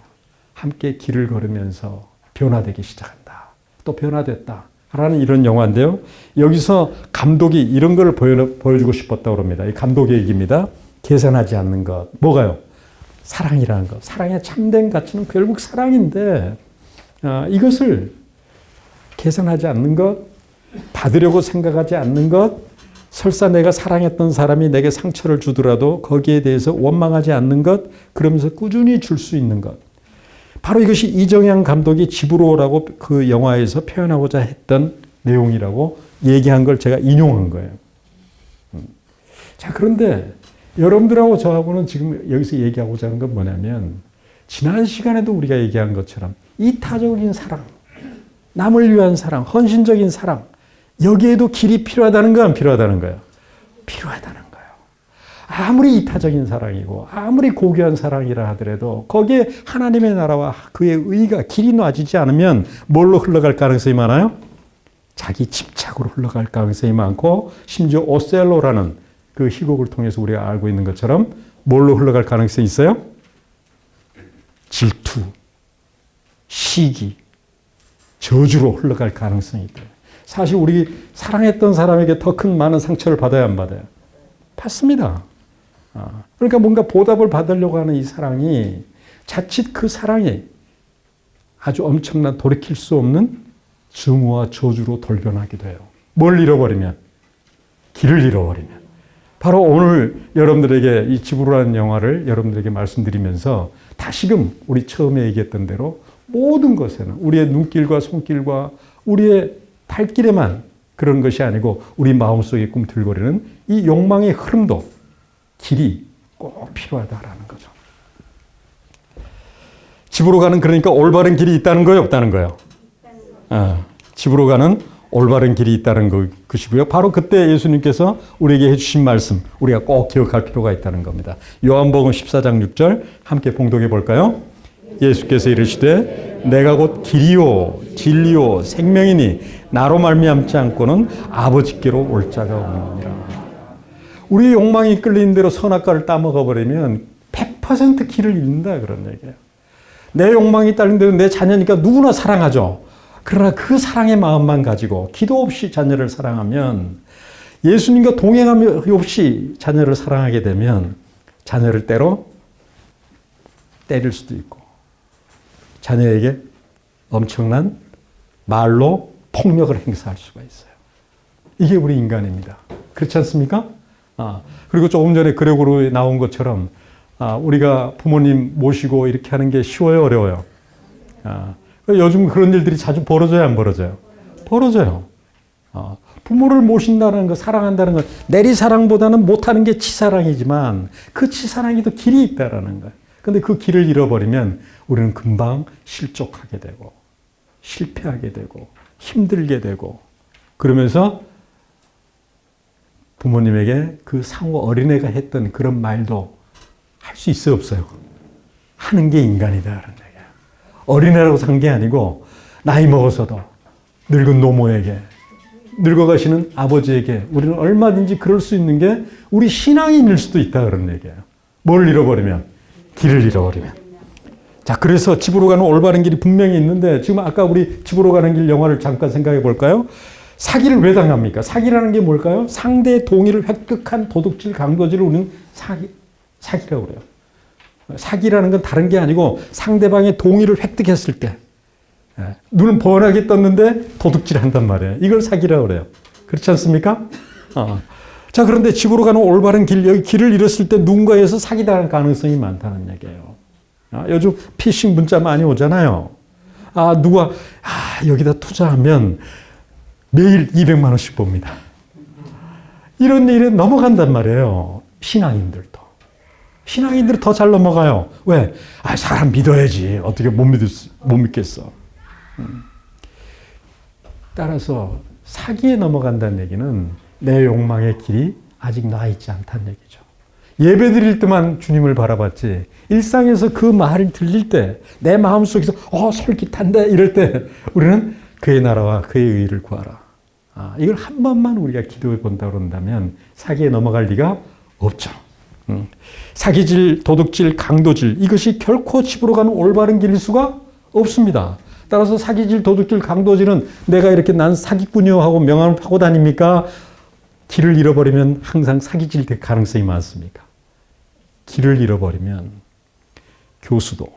함께 길을 걸으면서 변화되기 시작한다. 또 변화됐다. 라는 이런 영화인데요. 여기서 감독이 이런 걸 보여주고 싶었다고 합니다. 이 감독의 얘기입니다. 계산하지 않는 것. 뭐가요? 사랑이라는 것. 사랑의 참된 가치는 결국 사랑인데 이것을 계산하지 않는 것, 받으려고 생각하지 않는 것, 설사 내가 사랑했던 사람이 내게 상처를 주더라도 거기에 대해서 원망하지 않는 것, 그러면서 꾸준히 줄 수 있는 것. 바로 이것이 이정향 감독이 집으로 오라고 그 영화에서 표현하고자 했던 내용이라고 얘기한 걸 제가 인용한 거예요. 자, 그런데 여러분들하고 저하고는 지금 여기서 얘기하고자 하는 건 뭐냐면 지난 시간에도 우리가 얘기한 것처럼 이타적인 사랑, 남을 위한 사랑, 헌신적인 사랑, 여기에도 길이 필요하다는 거 안 필요하다는 거예요? 필요하다는 거예요. 아무리 이타적인 사랑이고 아무리 고귀한 사랑이라 하더라도 거기에 하나님의 나라와 그의 의가 길이 놔지지 않으면 뭘로 흘러갈 가능성이 많아요? 자기 집착으로 흘러갈 가능성이 많고 심지어 오셀로라는 그 희곡을 통해서 우리가 알고 있는 것처럼 뭘로 흘러갈 가능성이 있어요? 질투, 시기, 저주로 흘러갈 가능성이 있다. 사실 우리 사랑했던 사람에게 더 큰 많은 상처를 받아야 안 받아요? 받습니다. 그러니까 뭔가 보답을 받으려고 하는 이 사랑이 자칫 그 사랑이 아주 엄청난 돌이킬 수 없는 증오와 저주로 돌변하기도 해요. 뭘 잃어버리면? 길을 잃어버리면. 바로 오늘 여러분들에게 이 집으로라는 영화를 여러분들에게 말씀드리면서 다시금 우리 처음에 얘기했던 대로 모든 것에는 우리의 눈길과 손길과 우리의 발길에만 그런 것이 아니고 우리 마음속에 꿈틀거리는 이 욕망의 흐름도 길이 꼭 필요하다라는 거죠. 집으로 가는 그러니까 올바른 길이 있다는 거예요, 없다는 거예요? 집으로 가는 올바른 길이 있다는 것이고요. 바로 그때 예수님께서 우리에게 해주신 말씀 우리가 꼭 기억할 필요가 있다는 겁니다. 요한복음 14장 6절 함께 봉독해 볼까요? 예수께서 이르시되 내가 곧 길이요 진리요 생명이니 나로 말미암지 않고는 아버지께로 올 자가 없느니라. 우리 욕망이 끌리는 대로 선악과를 따먹어 버리면 100% 길을 잃는다 그런 얘기예요. 내 욕망이 따르는 대로 내 자녀니까 누구나 사랑하죠. 그러나 그 사랑의 마음만 가지고 기도 없이 자녀를 사랑하면, 예수님과 동행함이 없이 자녀를 사랑하게 되면 자녀를 때로 때릴 수도 있고 자녀에게 엄청난 말로 폭력을 행사할 수가 있어요. 이게 우리 인간입니다. 그렇지 않습니까? 그리고 조금 전에 그레고로에 나온 것처럼 우리가 부모님 모시고 이렇게 하는 게 쉬워요, 어려워요? 요즘 그런 일들이 자주 벌어져요, 안 벌어져요? 벌어져요. 부모를 모신다는 거, 사랑한다는 건 내리사랑보다는 못하는 게 치사랑이지만 그 치사랑에도 길이 있다라는 거예요. 근데 그 길을 잃어버리면 우리는 금방 실족하게 되고 실패하게 되고 힘들게 되고, 그러면서 부모님에게 그 상호 어린애가 했던 그런 말도 할 수 있어요, 없어요? 하는 게 인간이다라는 얘기예요. 어린애라고 산 게 아니고 나이 먹어서도 늙은 노모에게, 늙어가시는 아버지에게 우리는 얼마든지 그럴 수 있는 게 우리 신앙인일 수도 있다 그런 얘기예요. 뭘 잃어버리면? 길을 잃어버리면. 자, 그래서 집으로 가는 올바른 길이 분명히 있는데, 지금 아까 우리 집으로 가는 길 영화를 잠깐 생각해 볼까요? 사기를 왜 당합니까? 사기라는 게 뭘까요? 상대의 동의를 획득한 도둑질, 강도질을 우리는 사기라고 그래요. 사기라는 건 다른 게 아니고 상대방의 동의를 획득했을 때 눈은 번하게 떴는데 도둑질 한단 말이에요. 이걸 사기라고 그래요. 그렇지 않습니까? 자, 그런데 집으로 가는 올바른 길, 여기 길을 잃었을 때 누군가에서 사기당할 가능성이 많다는 얘기예요. 요즘 피싱 문자 많이 오잖아요. 누가 여기다 투자하면 매일 200만 원씩 봅니다. 이런 일에 넘어간단 말이에요. 신앙인들도. 신앙인들이 더 잘 넘어가요. 왜? 사람 믿어야지. 어떻게 못 믿겠어. 따라서 사기에 넘어간다는 얘기는 내 욕망의 길이 아직 나있지 않다는 얘기죠. 예배 드릴 때만 주님을 바라봤지, 일상에서 그 말이 들릴 때 내 마음속에서 솔깃한데 이럴 때 우리는 그의 나라와 그의 의를 구하라. 이걸 한 번만 우리가 기도해 본다고 그런다면 사기에 넘어갈 리가 없죠. 사기질, 도둑질, 강도질, 이것이 결코 집으로 가는 올바른 길일 수가 없습니다. 따라서 사기질, 도둑질, 강도질은 내가 이렇게 난 사기꾼이요 하고 명함을 파고 다닙니까? 길을 잃어버리면 항상 사기질 될 가능성이 많습니까? 길을 잃어버리면 교수도,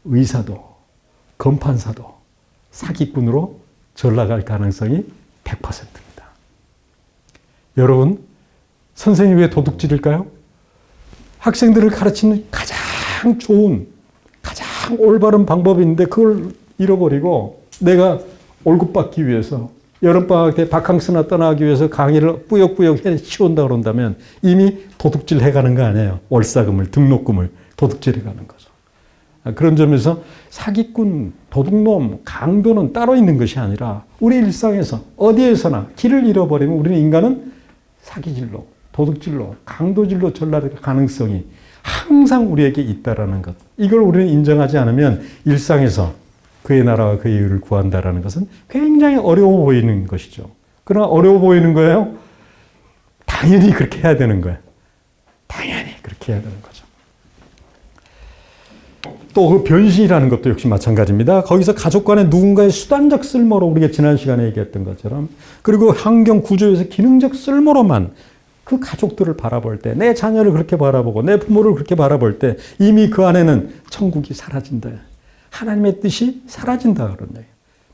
의사도, 검판사도 사기꾼으로 전락할 가능성이 100%입니다. 여러분, 선생님이 왜 도둑질일까요? 학생들을 가르치는 가장 좋은, 가장 올바른 방법이 있는데 그걸 잃어버리고 내가 월급 받기 위해서, 여름방학 때 바캉스나 떠나기 위해서 강의를 뿌역뿌역 해치운다 그런다면 이미 도둑질 해가는 거 아니에요. 월사금을, 등록금을 도둑질해가는 거죠. 그런 점에서 사기꾼, 도둑놈, 강도는 따로 있는 것이 아니라 우리 일상에서 어디에서나 길을 잃어버리면 우리는 인간은 사기질로, 도둑질로, 강도질로 전락할 가능성이 항상 우리에게 있다라는 것. 이걸 우리는 인정하지 않으면 일상에서 그의 나라와 그의 의를 구한다라는 것은 굉장히 어려워 보이는 것이죠. 그러나 어려워 보이는 거예요? 당연히 그렇게 해야 되는 거예요. 당연히 그렇게 해야 되는 거죠. 또 그 변신이라는 것도 역시 마찬가지입니다. 거기서 가족 간의 누군가의 수단적 쓸모로, 우리가 지난 시간에 얘기했던 것처럼, 그리고 환경 구조에서 기능적 쓸모로만 그 가족들을 바라볼 때, 내 자녀를 그렇게 바라보고 내 부모를 그렇게 바라볼 때 이미 그 안에는 천국이 사라진다. 하나님의 뜻이 사라진다 그런 얘기예요.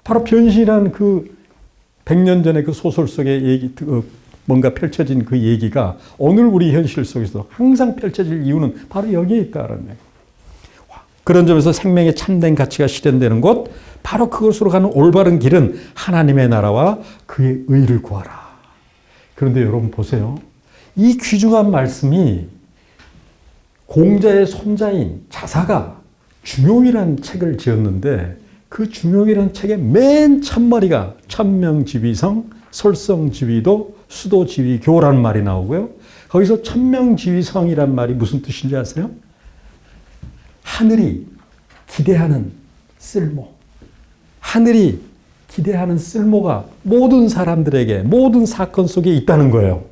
바로 변신이라는 그 100년 전의 그 소설 속에 뭔가 펼쳐진 그 얘기가 오늘 우리 현실 속에서 항상 펼쳐질 이유는 바로 여기에 있다는 얘기예요. 그런 점에서 생명의 참된 가치가 실현되는 곳, 바로 그것으로 가는 올바른 길은 하나님의 나라와 그의 의를 구하라. 그런데 여러분 보세요. 이 귀중한 말씀이 공자의 손자인 자사가 중용이라는 책을 지었는데 그 중용이라는 책의 맨 첫머리가 천명지위성, 설성지위도, 수도지위교라는 말이 나오고요. 거기서 천명지위성이란 말이 무슨 뜻인지 아세요? 하늘이 기대하는 쓸모. 하늘이 기대하는 쓸모가 모든 사람들에게 모든 사건 속에 있다는 거예요.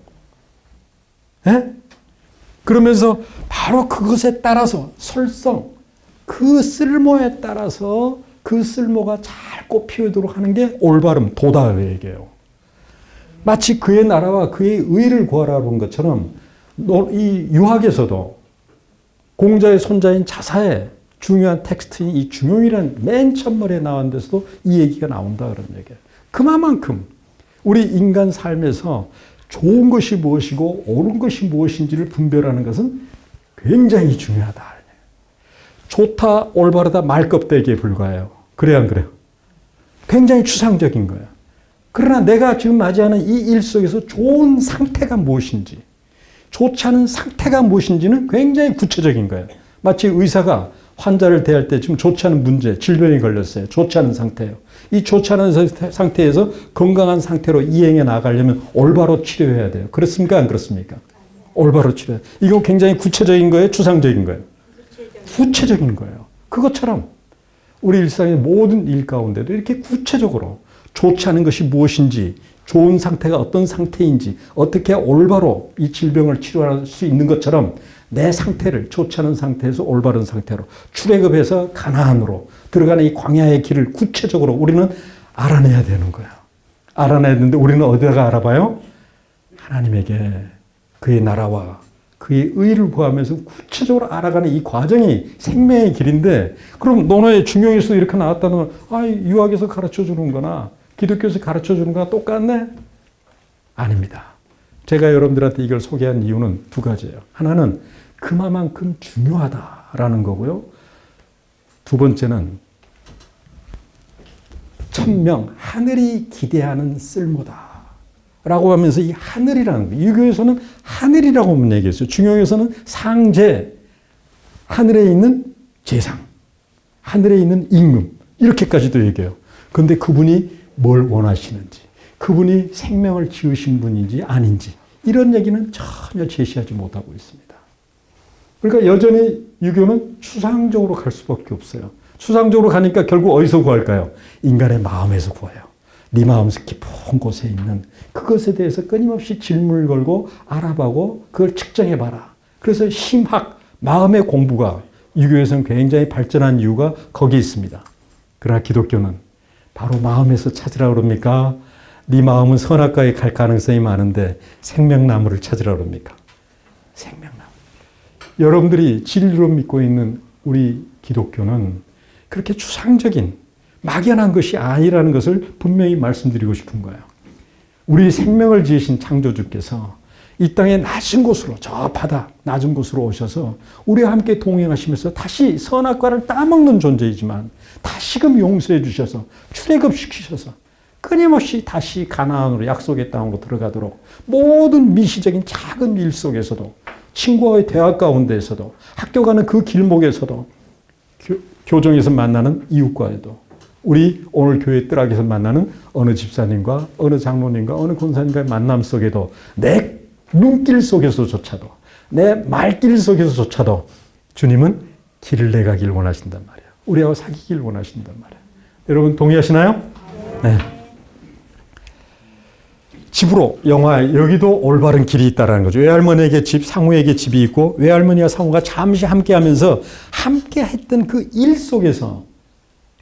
예? 그러면서 바로 그것에 따라서 설성, 그 쓸모에 따라서 그 쓸모가 잘 꽃피우도록 하는 게 올바름, 도다의 얘기예요. 마치 그의 나라와 그의 의를 구하라고 한 것처럼 이 유학에서도 공자의 손자인 자사의 중요한 텍스트인 이 중용이라는 맨 첫머리에 나온 데서도 이 얘기가 나온다 그런 얘기예요. 그만큼 우리 인간 삶에서 좋은 것이 무엇이고 옳은 것이 무엇인지를 분별하는 것은 굉장히 중요하다. 좋다, 올바르다 말껍데기에 불과해요. 그래야 안 그래요? 굉장히 추상적인 거예요. 그러나 내가 지금 맞이하는 이 일 속에서 좋은 상태가 무엇인지, 좋지 않은 상태가 무엇인지는 굉장히 구체적인 거예요. 마치 의사가 환자를 대할 때 지금 좋지 않은 문제, 질병이 걸렸어요. 좋지 않은 상태예요. 이 좋지 않은 상태에서 건강한 상태로 이행해 나가려면 올바로 치료해야 돼요. 그렇습니까? 안 그렇습니까? 올바로 치료해야 돼요. 이거 굉장히 구체적인 거예요? 추상적인 거예요? 구체적인 거예요. 그것처럼 우리 일상의 모든 일 가운데도 이렇게 구체적으로 좋지 않은 것이 무엇인지, 좋은 상태가 어떤 상태인지, 어떻게 올바로 이 질병을 치료할 수 있는 것처럼 내 상태를 좋지 않은 상태에서 올바른 상태로 출애굽해서 가나안으로 들어가는 이 광야의 길을 구체적으로 우리는 알아내야 되는 거야. 알아내야 되는데 우리는 어디다가 알아봐요? 하나님에게 그의 나라와 그의 의를 구하면서 구체적으로 알아가는 이 과정이 생명의 길인데, 그럼 너네 중용에서 이렇게 나왔다는 건 유학에서 가르쳐 주는 거나 기독교에서 가르쳐 주는 거나 똑같네? 아닙니다. 제가 여러분들한테 이걸 소개한 이유는 두 가지예요. 하나는 그만큼 중요하다라는 거고요. 두 번째는 천명, 하늘이 기대하는 쓸모다 라고 하면서 이 하늘이라는 거, 유교에서는 하늘이라고 얘기했어요. 중용에서는 상제, 하늘에 있는 재상, 하늘에 있는 임금, 이렇게까지도 얘기해요. 그런데 그분이 뭘 원하시는지, 그분이 생명을 지으신 분인지 아닌지, 이런 얘기는 전혀 제시하지 못하고 있습니다. 그러니까 여전히 유교는 추상적으로 갈 수밖에 없어요. 추상적으로 가니까 결국 어디서 구할까요? 인간의 마음에서 구해요. 네 마음속 깊은 곳에 있는 그것에 대해서 끊임없이 질문을 걸고 알아보고 그걸 측정해봐라. 그래서 심학, 마음의 공부가 유교에서는 굉장히 발전한 이유가 거기 있습니다. 그러나 기독교는 바로 마음에서 찾으라 그럽니까? 네 마음은 선악과에 갈 가능성이 많은데 생명나무를 찾으라 그럽니까? 생명나무. 여러분들이 진리로 믿고 있는 우리 기독교는 그렇게 추상적인 막연한 것이 아니라는 것을 분명히 말씀드리고 싶은 거예요. 우리 생명을 지으신 창조주께서 이 땅의 낮은 곳으로, 저 바다 낮은 곳으로 오셔서 우리와 함께 동행하시면서 다시 선악과를 따먹는 존재이지만 다시금 용서해 주셔서 출애굽시키셔서 끊임없이 다시 가나안으로, 약속의 땅으로 들어가도록 모든 미시적인 작은 일 속에서도, 친구와의 대화 가운데에서도, 학교 가는 그 길목에서도, 교정에서 만나는 이웃과에도, 우리 오늘 교회 뜨락에서 만나는 어느 집사님과 어느 장로님과 어느 권사님과의 만남 속에도, 내 눈길 속에서조차도, 내 말길 속에서조차도 주님은 길을 내가길 원하신단 말이에요. 우리하고 사귀길 원하신단 말이에요. 여러분 동의하시나요? 네. 집으로, 영화, 여기도 올바른 길이 있다는 거죠. 외할머니에게 집, 상우에게 집이 있고 외할머니와 상우가 잠시 함께 하면서 함께 했던 그 일 속에서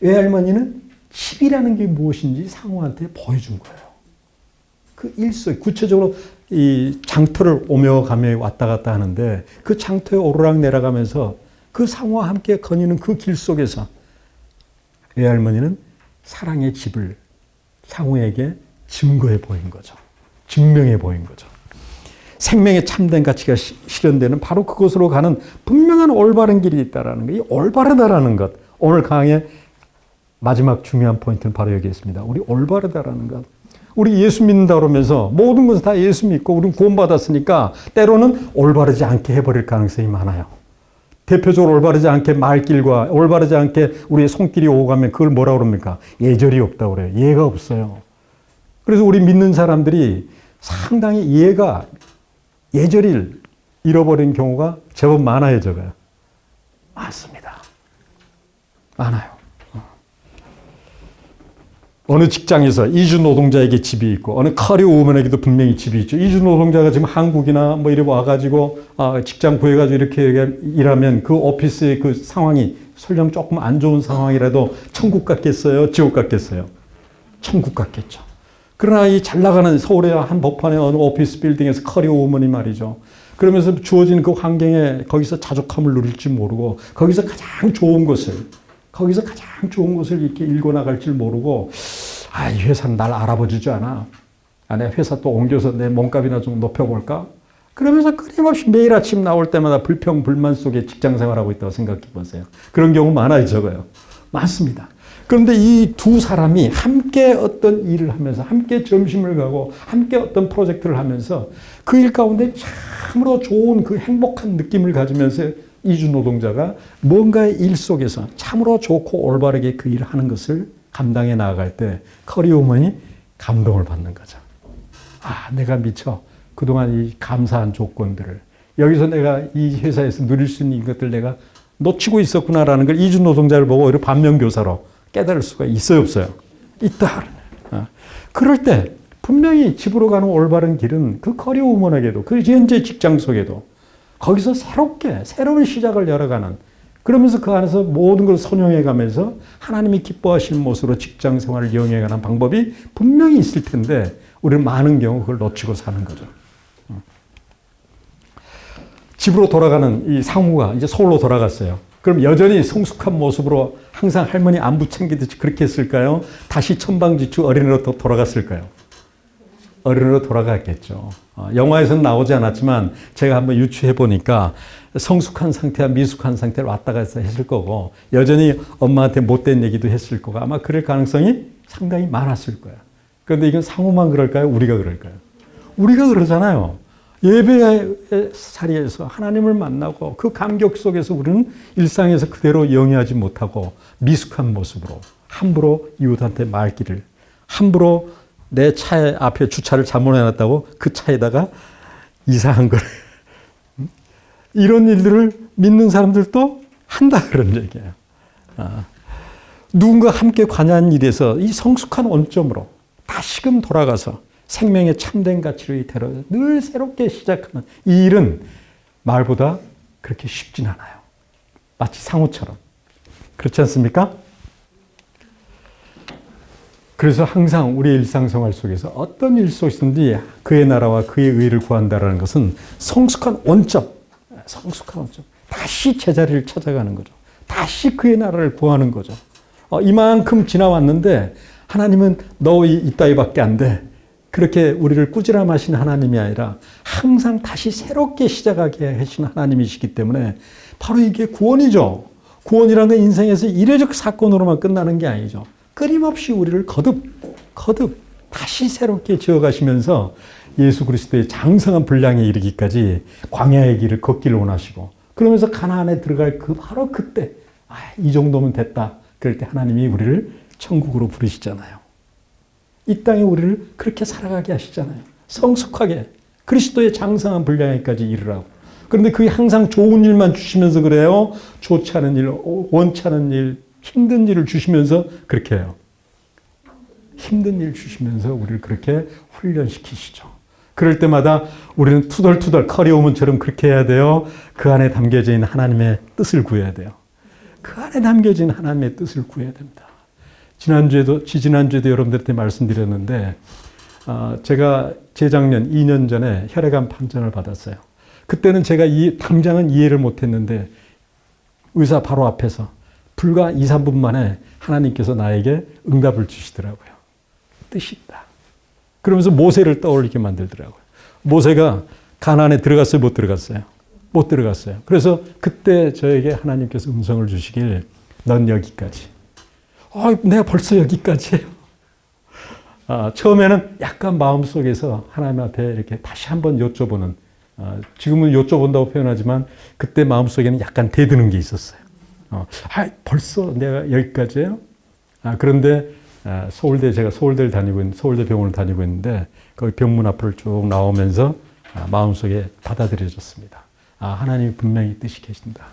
외할머니는 집이라는 게 무엇인지 상우한테 보여준 거예요. 그 일 속에 구체적으로 이 장터를 오며 가며 왔다 갔다 하는데 그 장터에 오르락 내려가면서 그 상우와 함께 거니는 그 길 속에서 외할머니는 사랑의 집을 상우에게 증거해 보인 거죠. 증명해 보인 거죠. 생명의 참된 가치가 실현되는 바로 그곳으로 가는 분명한 올바른 길이 있다라는 것. 이 올바르다라는 것. 오늘 강의 마지막 중요한 포인트는 바로 여기 있습니다. 우리 올바르다라는 것. 우리 예수 믿는다 그러면서 모든 것은 다 예수 믿고 우리는 구원받았으니까 때로는 올바르지 않게 해버릴 가능성이 많아요. 대표적으로 올바르지 않게 말길과 올바르지 않게 우리의 손길이 오고 가면 그걸 뭐라고 그럽니까? 예절이 없다고 그래요. 예가 없어요. 그래서 우리 믿는 사람들이 상당히 예절을 잃어버린 경우가 제법 많아요, 적어요. 많습니다. 많아요. 어느 직장에서 이주 노동자에게 집이 있고 어느 커리어 우먼에게도 분명히 집이 있죠. 이주 노동자가 지금 한국이나 뭐 이래 와가지고 직장 구해가지고 이렇게 일하면 그 오피스의 그 상황이 설령 조금 안 좋은 상황이라도 천국 같겠어요? 지옥 같겠어요? 천국 같겠죠. 그러나 이 잘 나가는 서울의 한 복판의 어느 오피스 빌딩에서 커리어 우먼이 말이죠. 그러면서 주어진 그 환경에 거기서 자족함을 누릴지 모르고 거기서 가장 좋은 것을 이렇게 일궈 나갈 줄 모르고, 이 회사는 날 알아봐 주지 않아. 내 회사 또 옮겨서 내 몸값이나 좀 높여볼까? 그러면서 끊임없이 매일 아침 나올 때마다 불평, 불만 속에 직장 생활하고 있다고 생각해 보세요. 그런 경우 많아요, 적어요. 많습니다. 그런데 이 두 사람이 함께 어떤 일을 하면서, 함께 점심을 가고, 함께 어떤 프로젝트를 하면서 그 일 가운데 참으로 좋은 그 행복한 느낌을 가지면서 이주 노동자가 뭔가의 일 속에서 참으로 좋고 올바르게 그 일을 하는 것을 감당해 나아갈 때 커리어 우먼이 감동을 받는 거죠. 내가 미처 그동안 이 감사한 조건들을 여기서 내가 이 회사에서 누릴 수 있는 것들 내가 놓치고 있었구나라는 걸 이주 노동자를 보고 오히려 반면교사로 깨달을 수가 있어요, 없어요? 있다. 그럴 때 분명히 집으로 가는 올바른 길은 그 커리어 우먼에게도 그 현재 직장 속에도 거기서 새로운 시작을 열어가는, 그러면서 그 안에서 모든 걸 선용해 가면서 하나님이 기뻐하시는 모습으로 직장 생활을 이용해 가는 방법이 분명히 있을 텐데 우리는 많은 경우 그걸 놓치고 사는 거죠. 집으로 돌아가는 이 상우가 이제 서울로 돌아갔어요. 그럼 여전히 성숙한 모습으로 항상 할머니 안부 챙기듯이 그렇게 했을까요? 다시 천방지축 어린애로 돌아갔을까요? 어른으로 돌아갔겠죠. 영화에서는 나오지 않았지만 제가 한번 유추해 보니까 성숙한 상태와 미숙한 상태를 왔다 갔다 했을 거고 여전히 엄마한테 못된 얘기도 했을 거고 아마 그럴 가능성이 상당히 많았을 거예요. 그런데 이건 상우만 그럴까요? 우리가 그럴까요? 우리가 그러잖아요. 예배의 자리에서 하나님을 만나고 그 감격 속에서 우리는 일상에서 그대로 영위하지 못하고 미숙한 모습으로 함부로 이웃한테 말귀를 함부로 내 차 앞에 주차를 잘못해놨다고 그 차에다가 이상한 걸 이런 일들을 믿는 사람들도 한다 그런 얘기예요. 누군가 함께 관여한 일에서 이 성숙한 원점으로 다시금 돌아가서 생명의 참된 가치를 이대로 늘 새롭게 시작하는 이 일은 말보다 그렇게 쉽진 않아요. 마치 상우처럼. 그렇지 않습니까? 그래서 항상 우리의 일상생활 속에서 어떤 일 속에서든지 그의 나라와 그의 의를 구한다는 것은 성숙한 원점. 다시 제자리를 찾아가는 거죠. 다시 그의 나라를 구하는 거죠. 이만큼 지나왔는데 하나님은 너 이따위밖에 안 돼. 그렇게 우리를 꾸지람하신 하나님이 아니라 항상 다시 새롭게 시작하게 하신 하나님이시기 때문에 바로 이게 구원이죠. 구원이라는 건 인생에서 이례적 사건으로만 끝나는 게 아니죠. 끊임없이 우리를 거듭 다시 새롭게 지어가시면서 예수 그리스도의 장성한 분량에 이르기까지 광야의 길을 걷기를 원하시고 그러면서 가나안에 들어갈 바로 그때 이 정도면 됐다. 그럴 때 하나님이 우리를 천국으로 부르시잖아요. 이 땅에 우리를 그렇게 살아가게 하시잖아요. 성숙하게 그리스도의 장성한 분량에까지 이르라고. 그런데 그게 항상 좋은 일만 주시면서 그래요. 좋지 않은 일, 원치 않은 일, 힘든 일을 주시면서 그렇게 해요. 힘든 일 주시면서 우리를 그렇게 훈련시키시죠. 그럴 때마다 우리는 투덜투덜 커리어 우먼처럼 그렇게 해야 돼요. 그 안에 담겨져 있는 하나님의 뜻을 구해야 돼요. 그 안에 담겨진 하나님의 뜻을 구해야 됩니다. 지난주에도 여러분들한테 말씀드렸는데 제가 재작년 2년 전에 혈액암 판정을 받았어요. 그때는 제가 당장은 이해를 못했는데 의사 바로 앞에서 불과 2, 3분 만에 하나님께서 나에게 응답을 주시더라고요. 뜻이 있다. 그러면서 모세를 떠올리게 만들더라고요. 모세가 가나안에 들어갔어요? 못 들어갔어요? 못 들어갔어요. 그래서 그때 저에게 하나님께서 음성을 주시길 넌 여기까지. 내가 벌써 여기까지예요. 처음에는 약간 마음속에서 하나님 앞에 이렇게 다시 한번 여쭤보는, 지금은 여쭤본다고 표현하지만 그때 마음속에는 약간 대드는 게 있었어요. 벌써 내가 여기까지예요? 그런데 제가 서울대 병원을 다니고 있는데 거기 병문 앞을 쭉 나오면서 마음속에 받아들여졌습니다. 하나님이 분명히 뜻이 계신다.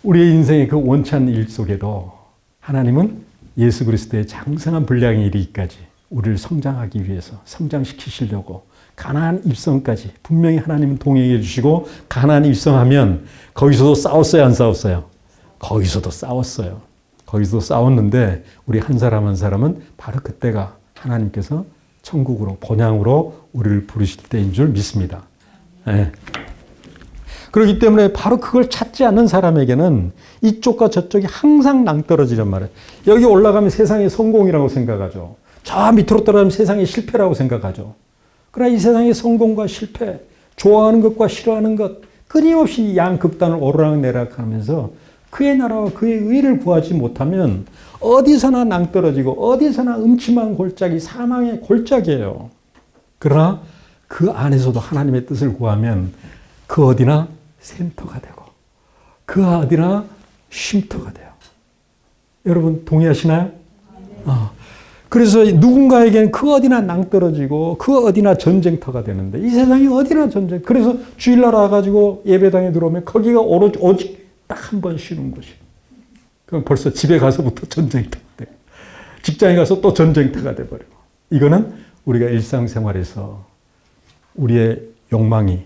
우리의 인생의 그 원찬 일 속에도 하나님은 예수 그리스도의 장성한 분량에 이르기까지 우리를 성장하기 위해서 성장시키시려고 가나안 입성까지 분명히 하나님은 동행해 주시고, 가나안 입성하면 거기서도 싸웠어요, 안 싸웠어요? 거기서도 싸웠어요. 거기서도 싸웠는데 우리 한 사람 한 사람은 바로 그때가 하나님께서 천국으로, 본향으로 우리를 부르실 때인 줄 믿습니다. 네. 그렇기 때문에 바로 그걸 찾지 않는 사람에게는 이쪽과 저쪽이 항상 낭떠러지란 말이에요. 여기 올라가면 세상의 성공이라고 생각하죠. 저 밑으로 떨어지면 세상의 실패라고 생각하죠. 그러나 이 세상의 성공과 실패, 좋아하는 것과 싫어하는 것, 끊임없이 양극단을 오르락내락하면서 그의 나라와 그의 의를 구하지 못하면 어디서나 낭떠러지고 어디서나 음침한 골짜기, 사망의 골짜기예요. 그러나 그 안에서도 하나님의 뜻을 구하면 그 어디나 센터가 되고 그 어디나 쉼터가 돼요. 여러분 동의하시나요? 그래서 누군가에게는 그 어디나 낭떠러지고 그 어디나 전쟁터가 되는데 이 세상이 어디나 전쟁. 그래서 주일날 와가지고 예배당에 들어오면 거기가 오직 딱 한 번 쉬는 곳이. 그럼 벌써 집에 가서부터 전쟁터가 돼. 직장에 가서 또 전쟁터가 돼버리고. 이거는 우리가 일상생활에서 우리의 욕망이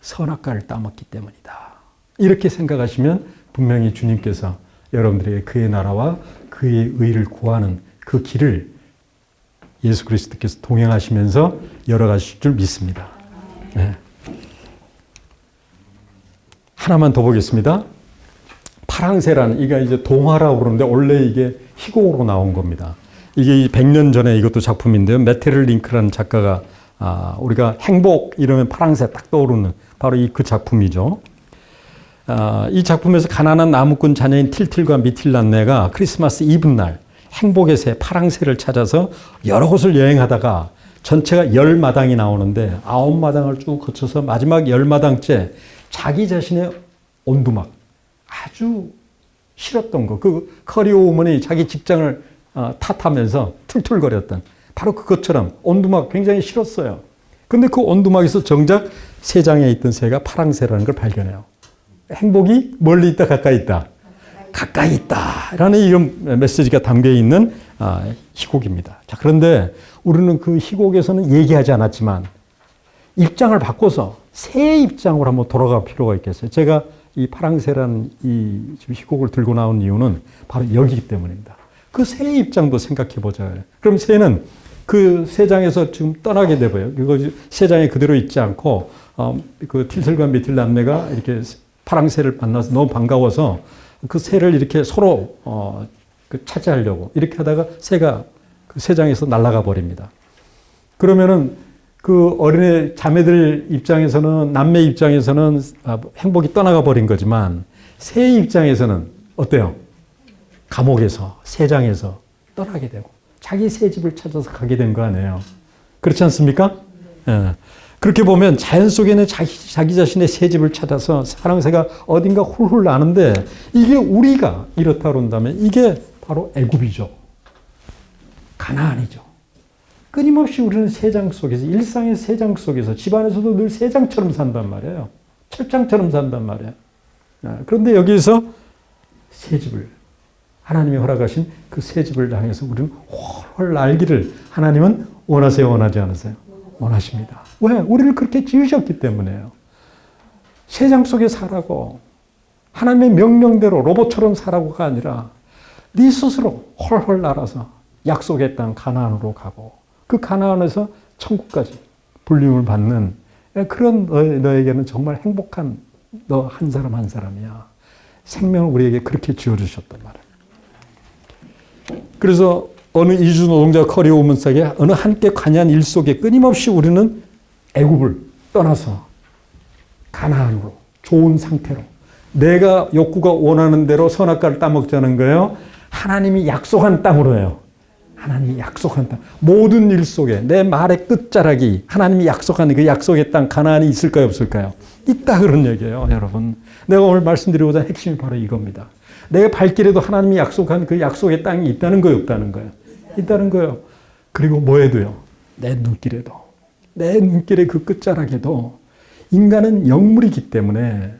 선악과를 따먹기 때문이다. 이렇게 생각하시면 분명히 주님께서 여러분들에게 그의 나라와 그의 의를 구하는 그 길을 예수 그리스도께서 동행하시면서 열어가실 줄 믿습니다. 네. 하나만 더 보겠습니다. 파랑새라는, 이게 이제 동화라고 그러는데 원래 이게 희곡으로 나온 겁니다. 이게 100년 전에 이것도 작품인데요. 메테를 링크라는 작가가 우리가 행복 이러면 파랑새 딱 떠오르는 바로 그 작품이죠. 이 작품에서 가난한 나무꾼 자녀인 틸틸과 미틸란네가 크리스마스 이브날 행복의 새, 파랑새를 찾아서 여러 곳을 여행하다가 전체가 10마당이 나오는데 9마당을 쭉 거쳐서 마지막 10마당째 자기 자신의 온두막, 아주 싫었던 거, 그 커리어우먼이 자기 직장을 탓하면서 툴툴거렸던 바로 그것처럼 온두막 굉장히 싫었어요. 근데 그 온두막에서 정작 새장에 있던 새가 파랑새라는 걸 발견해요. 행복이 멀리 있다 가까이 있다? 가까이 있다 라는 이런 메시지가 담겨있는 희곡입니다. 자, 그런데 우리는 그 희곡에서는 얘기하지 않았지만 입장을 바꿔서 새 입장으로 한번 돌아갈 필요가 있겠어요. 제가 이 파랑새라는 이 희곡을 들고 나온 이유는 바로 여기기 때문입니다. 그 새의 입장도 생각해 보자. 그럼 새는 그 새장에서 지금 떠나게 되고요. 그거 새장에 그대로 있지 않고 그 틸틀과 미틸란네가 이렇게 파랑새를 만나서 너무 반가워서 그 새를 이렇게 서로 차지하려고 이렇게 하다가 새가 그 새장에서 날아가 버립니다. 그러면은 그 어린애 자매들 입장에서는, 남매 입장에서는 행복이 떠나가 버린 거지만 새 입장에서는 어때요? 감옥에서, 새장에서 떠나게 되고 자기 새 집을 찾아서 가게 된 거 아니에요. 그렇지 않습니까? 예. 그렇게 보면 자연 속에는 자기 자신의 새 집을 찾아서 파랑새가 어딘가 훌훌 나는데 이게 우리가 이렇다 그런다면 이게 바로 애굽이죠. 가나안이죠. 끊임없이 우리는 새장 속에서, 일상의 새장 속에서 집안에서도 늘 새장처럼 산단 말이에요. 철장처럼 산단 말이에요. 그런데 여기서 새 집을, 하나님이 허락하신 그 새 집을 향해서 우리는 훨훨 날기를 하나님은 원하세요, 원하지 않으세요? 원하십니다. 왜? 우리를 그렇게 지으셨기 때문에요. 새장 속에 살라고, 하나님의 명령대로 로봇처럼 살라고가 아니라 네 스스로 훨훨 날아서 약속의 땅 가나안으로 가고 그 가나안에서 천국까지 불림을 받는 그런 너에게는 정말 행복한 너 한 사람 한 사람이야. 생명을 우리에게 그렇게 지어주셨단 말이에요. 그래서 어느 이주 노동자 커리어우먼스에게 어느 함께 관여한 일 속에 끊임없이 우리는 애굽을 떠나서 가나안으로 좋은 상태로 내가 욕구가 원하는 대로 선악과를 따먹자는 거예요. 하나님이 약속한 땅으로예요. 하나님이 약속한 땅. 모든 일 속에 내 말의 끝자락이 하나님이 약속한 그 약속의 땅 가나안이 있을까요 없을까요? 있다 그런 얘기예요. 여러분. 내가 오늘 말씀드리고자 한 핵심이 바로 이겁니다. 내 발길에도 하나님이 약속한 그 약속의 땅이 있다는 거예요 없다는 거예요? 있다는 거예요. 그리고 뭐에도요. 내 눈길에도. 내 눈길의 그 끝자락에도 인간은 영물이기 때문에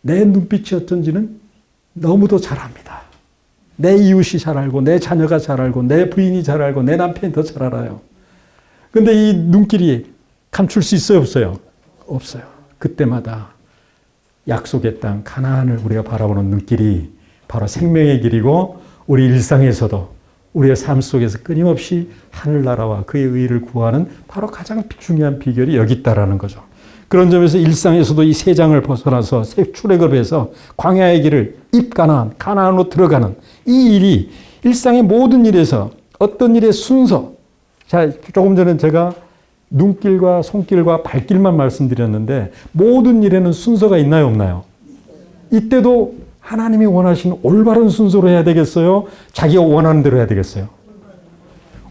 내 눈빛이 어떤지는 너무도 잘 압니다. 내 이웃이 잘 알고 내 자녀가 잘 알고 내 부인이 잘 알고 내 남편이 더 잘 알아요. 그런데 이 눈길이 감출 수 있어요 없어요? 없어요. 그때마다 약속의 땅 가나안을 우리가 바라보는 눈길이 바로 생명의 길이고 우리 일상에서도 우리의 삶 속에서 끊임없이 하늘나라와 그의 의를 구하는 바로 가장 중요한 비결이 여기 있다라는 거죠. 그런 점에서 일상에서도 이 세 장을 벗어나서 새 출애굽을 해서 광야의 길을 입가나안, 가나안으로 들어가는 이 일이 일상의 모든 일에서 어떤 일의 순서. 자, 조금 전에 제가 눈길과 손길과 발길만 말씀드렸는데 모든 일에는 순서가 있나요, 없나요? 이때도 하나님이 원하시는 올바른 순서로 해야 되겠어요? 자기가 원하는 대로 해야 되겠어요?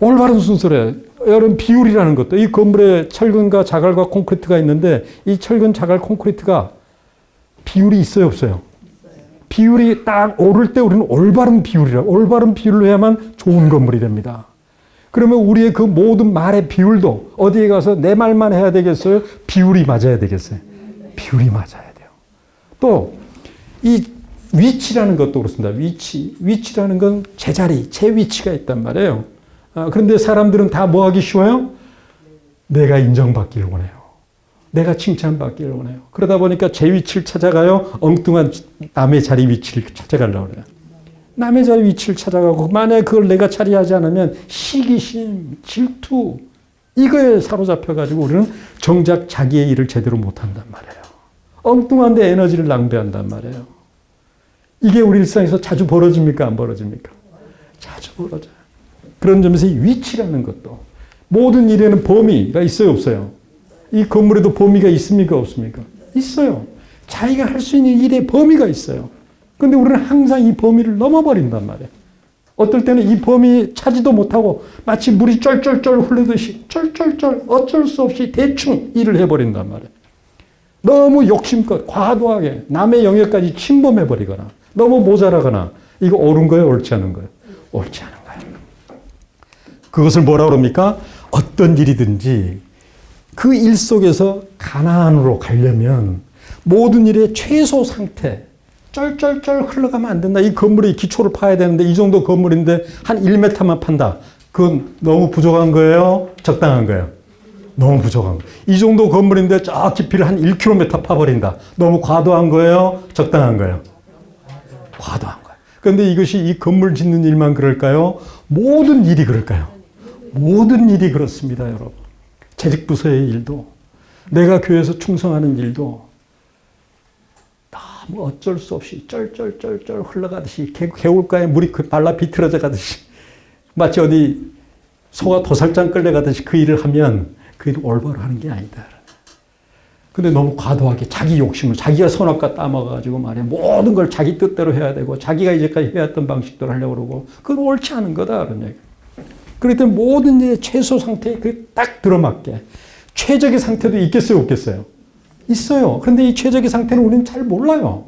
올바른 순서로 해야 돼요. 여러분 비율이라는 것도 이 건물에 철근과 자갈과 콘크리트가 있는데 이 철근, 자갈, 콘크리트가 비율이 있어요 없어요? 비율이 딱 오를 때 우리는 올바른 비율로 해야만 좋은 건물이 됩니다. 그러면 우리의 그 모든 말의 비율도 어디에 가서 내 말만 해야 되겠어요? 비율이 맞아야 되겠어요? 비율이 맞아야 돼요. 또 이 위치라는 것도 그렇습니다. 위치라는 건 제자리, 제 위치가 있단 말이에요. 그런데 사람들은 다 뭐 하기 쉬워요? 내가 인정받기를 원해요. 내가 칭찬받기를 원해요. 그러다 보니까 제 위치를 찾아가요. 엉뚱한 남의 자리 위치를 찾아가려고 그래요. 남의 자리 위치를 찾아가고 만약에 그걸 내가 차지하지 않으면 시기심, 질투 이거에 사로잡혀가지고 우리는 정작 자기의 일을 제대로 못한단 말이에요. 엉뚱한 데 에너지를 낭비한단 말이에요. 이게 우리 일상에서 자주 벌어집니까? 안 벌어집니까? 자주 벌어져요. 그런 점에서 이 위치라는 것도 모든 일에는 범위가 있어요 없어요? 이 건물에도 범위가 있습니까 없습니까? 있어요. 자기가 할 수 있는 일에 범위가 있어요. 그런데 우리는 항상 이 범위를 넘어버린단 말이에요. 어떨 때는 이 범위 차지도 못하고 마치 물이 쩔쩔쩔 흐르듯이 쩔쩔쩔 어쩔 수 없이 대충 일을 해버린단 말이에요. 너무 욕심껏 과도하게 남의 영역까지 침범해버리거나 너무 모자라거나 이거 옳은 거예요 옳지 않은 거예요? 옳지 않은 거예요. 그것을 뭐라 그럽니까? 어떤 일이든지 그 일 속에서 가나안으로 가려면 모든 일의 최소 상태 쩔쩔쩔 흘러가면 안 된다. 이 건물의 기초를 파야 되는데 이 정도 건물인데 한 1m만 판다. 그건 너무 부족한 거예요? 적당한 거예요? 너무 부족한 거예요. 이 정도 건물인데 저 깊이를 한 1km 파버린다. 너무 과도한 거예요? 적당한 거예요? 과도한 거예요. 그런데 이것이 이 건물 짓는 일만 그럴까요? 모든 일이 그럴까요? 모든 일이 그렇습니다, 여러분. 재직부서의 일도, 내가 교회에서 충성하는 일도 너무 어쩔 수 없이 쩔쩔쩔쩔 흘러가듯이 개울가에 물이 발라 비틀어져 가듯이 마치 어디 소가 도살장 끌려가듯이 그 일을 하면 그 일을 올바로 하는 게 아니다. 근데 너무 과도하게 자기 욕심을 자기가 선악과 따먹어가지고 말이야 모든 걸 자기 뜻대로 해야 되고 자기가 이제까지 해왔던 방식대로 하려고 그러고 그건 옳지 않은 거다 그런 얘기. 그렇기 때문에 모든 일의 최소 상태에 딱 들어맞게 최적의 상태도 있겠어요 없겠어요? 있어요. 그런데 이 최적의 상태는 우리는 잘 몰라요.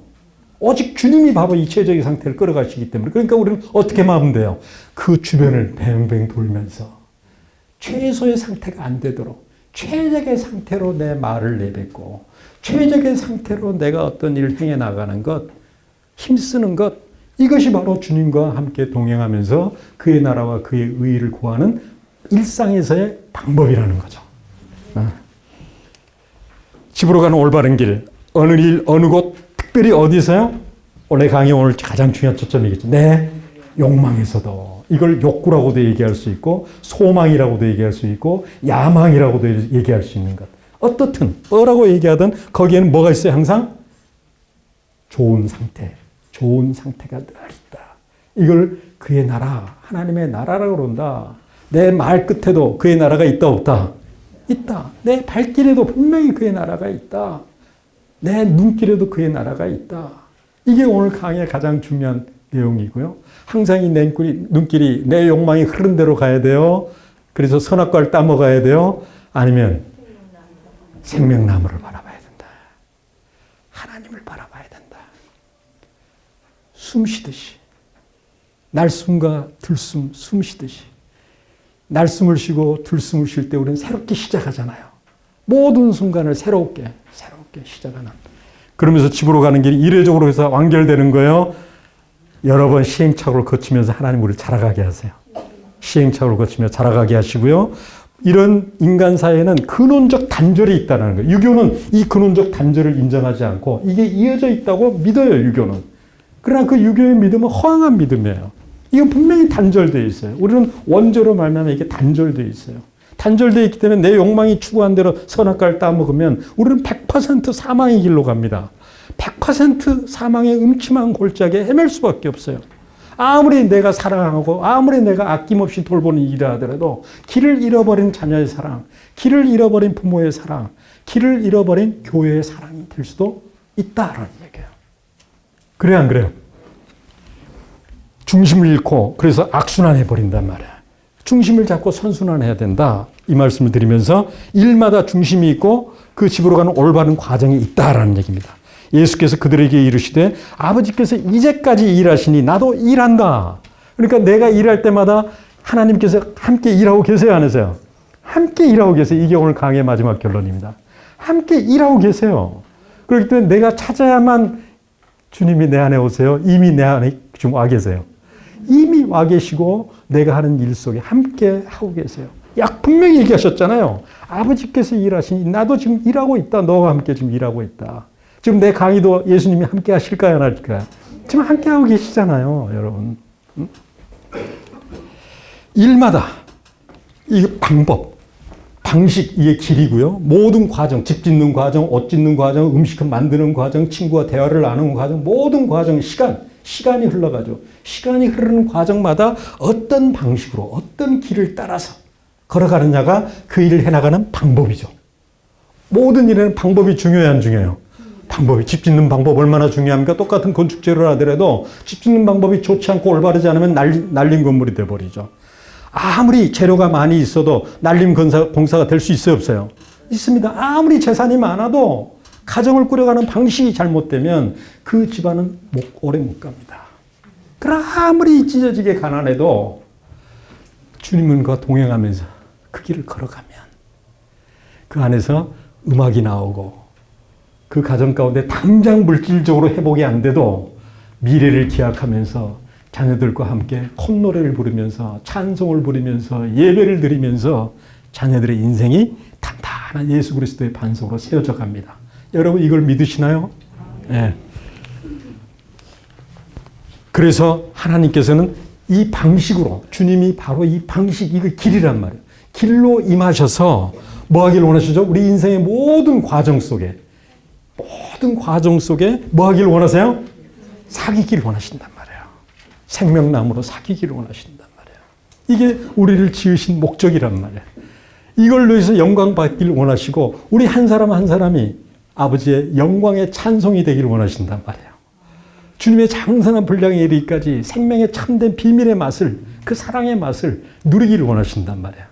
오직 주님이 바로 이 최적의 상태를 끌어가시기 때문에 그러니까 우리는 어떻게 하면 돼요? 그 주변을 뱅뱅 돌면서 최소의 상태가 안 되도록 최적의 상태로 내 말을 내뱉고 최적의 상태로 내가 어떤 일을 행해 나가는 것, 힘쓰는 것 이것이 바로 주님과 함께 동행하면서 그의 나라와 그의 의의를 구하는 일상에서의 방법이라는 거죠. 집으로 가는 올바른 길, 어느 일, 어느 곳, 특별히 어디서요? 원래 강의 오늘 가장 중요한 초점이겠죠. 내 욕망에서도 이걸 욕구라고도 얘기할 수 있고 소망이라고도 얘기할 수 있고 야망이라고도 얘기할 수 있는 것. 어떻든 뭐라고 얘기하든 거기에는 뭐가 있어요? 항상 좋은 상태, 좋은 상태가 늘 있다. 이걸 그의 나라, 하나님의 나라라고 그런다. 내 말 끝에도 그의 나라가 있다 없다? 있다. 내 발길에도 분명히 그의 나라가 있다. 내 눈길에도 그의 나라가 있다. 이게 오늘 강의의 가장 중요한 내용이고요. 항상 이 눈길이 내 욕망이 흐른 대로 가야 돼요. 그래서 선악과를 따먹어야 돼요. 아니면 생명나무를 바라봐야 된다. 하나님을 바라봐야 된다. 숨 쉬듯이. 날숨과 들숨, 숨 쉬듯이. 날숨을 쉬고 들숨을 쉴 때 우리는 새롭게 시작하잖아요. 모든 순간을 새롭게 시작하는. 그러면서 집으로 가는 길이 이례적으로 해서 완결되는 거예요. 여러 번 시행착오를 거치면서 하나님 우리를 자라가게 하세요. 시행착오를 거치며 자라가게 하시고요. 이런 인간 사회에는 근원적 단절이 있다는 거예요. 유교는 이 근원적 단절을 인정하지 않고 이게 이어져 있다고 믿어요, 유교는. 그러나 그 유교의 믿음은 허황한 믿음이에요. 이건 분명히 단절되어 있어요. 우리는 원죄로 말하면 이게 단절되어 있어요. 단절되어 있기 때문에 내 욕망이 추구한 대로 선악과를 따먹으면 우리는 100% 사망의 길로 갑니다. 100% 사망의 음침한 골짜기에 헤맬 수밖에 없어요. 아무리 내가 사랑하고 아무리 내가 아낌없이 돌보는 일을 하더라도 길을 잃어버린 자녀의 사랑, 길을 잃어버린 부모의 사랑, 길을 잃어버린 교회의 사랑이 될 수도 있다라는 얘기예요. 그래요, 안 그래요? 중심을 잃고 그래서 악순환해 버린단 말이야. 중심을 잡고 선순환해야 된다. 이 말씀을 드리면서 일마다 중심이 있고 그 집으로 가는 올바른 과정이 있다라는 얘기입니다. 예수께서 그들에게 이르시되 아버지께서 이제까지 일하시니 나도 일한다. 그러니까 내가 일할 때마다 하나님께서 함께 일하고 계세요, 안 하세요? 함께 일하고 계세요. 이게 오늘 강의의 마지막 결론입니다. 함께 일하고 계세요. 그렇기 때문에 내가 찾아야만 주님이 내 안에 오세요. 이미 내 안에 지금 와 계세요. 이미 와 계시고 내가 하는 일 속에 함께 하고 계세요. 분명히 얘기하셨잖아요. 아버지께서 일하시니 나도 지금 일하고 있다. 너와 함께 지금 일하고 있다. 지금 내 강의도 예수님이 함께 하실까요? 안 하실까요? 지금 함께 하고 계시잖아요, 여러분. 일마다 이 방법, 방식, 이게 길이고요. 모든 과정, 집 짓는 과정, 옷 짓는 과정, 음식을 만드는 과정, 친구와 대화를 나누는 과정, 모든 과정, 시간이 흘러가죠. 시간이 흐르는 과정마다 어떤 방식으로, 어떤 길을 따라서 걸어가느냐가 그 일을 해나가는 방법이죠. 모든 일에는 방법이 중요해요, 안 중요해요? 방법이, 집 짓는 방법 얼마나 중요합니까? 똑같은 건축재료를 하더라도 집 짓는 방법이 좋지 않고 올바르지 않으면 날림 건물이 돼버리죠. 아무리 재료가 많이 있어도 날림 공사가 될 수 있어요, 없어요? 있습니다. 아무리 재산이 많아도 가정을 꾸려가는 방식이 잘못되면 그 집안은 오래 못 갑니다. 그러나 아무리 찢어지게 가난해도 주님과 동행하면서 그 길을 걸어가면 그 안에서 음악이 나오고 그 가정 가운데 당장 물질적으로 회복이 안 돼도 미래를 기약하면서 자녀들과 함께 콧노래를 부르면서 찬송을 부르면서 예배를 드리면서 자녀들의 인생이 단단한 예수 그리스도의 반석으로 세워져 갑니다. 여러분 이걸 믿으시나요? 네. 그래서 하나님께서는 이 방식으로 주님이 바로 이 방식, 이거 길이란 말이에요. 길로 임하셔서 뭐 하길 원하시죠? 우리 인생의 모든 과정 속에 뭐 하길 원하세요? 사귀길 원하신단 말이에요. 생명나무로 사귀기를 원하신단 말이에요. 이게 우리를 지으신 목적이란 말이에요. 이걸 위해서 영광 받길 원하시고 우리 한 사람 한 사람이 아버지의 영광의 찬송이 되길 원하신단 말이에요. 주님의 장성한 분량에 이르기까지 생명의 참된 비밀의 맛을, 그 사랑의 맛을 누리기를 원하신단 말이에요.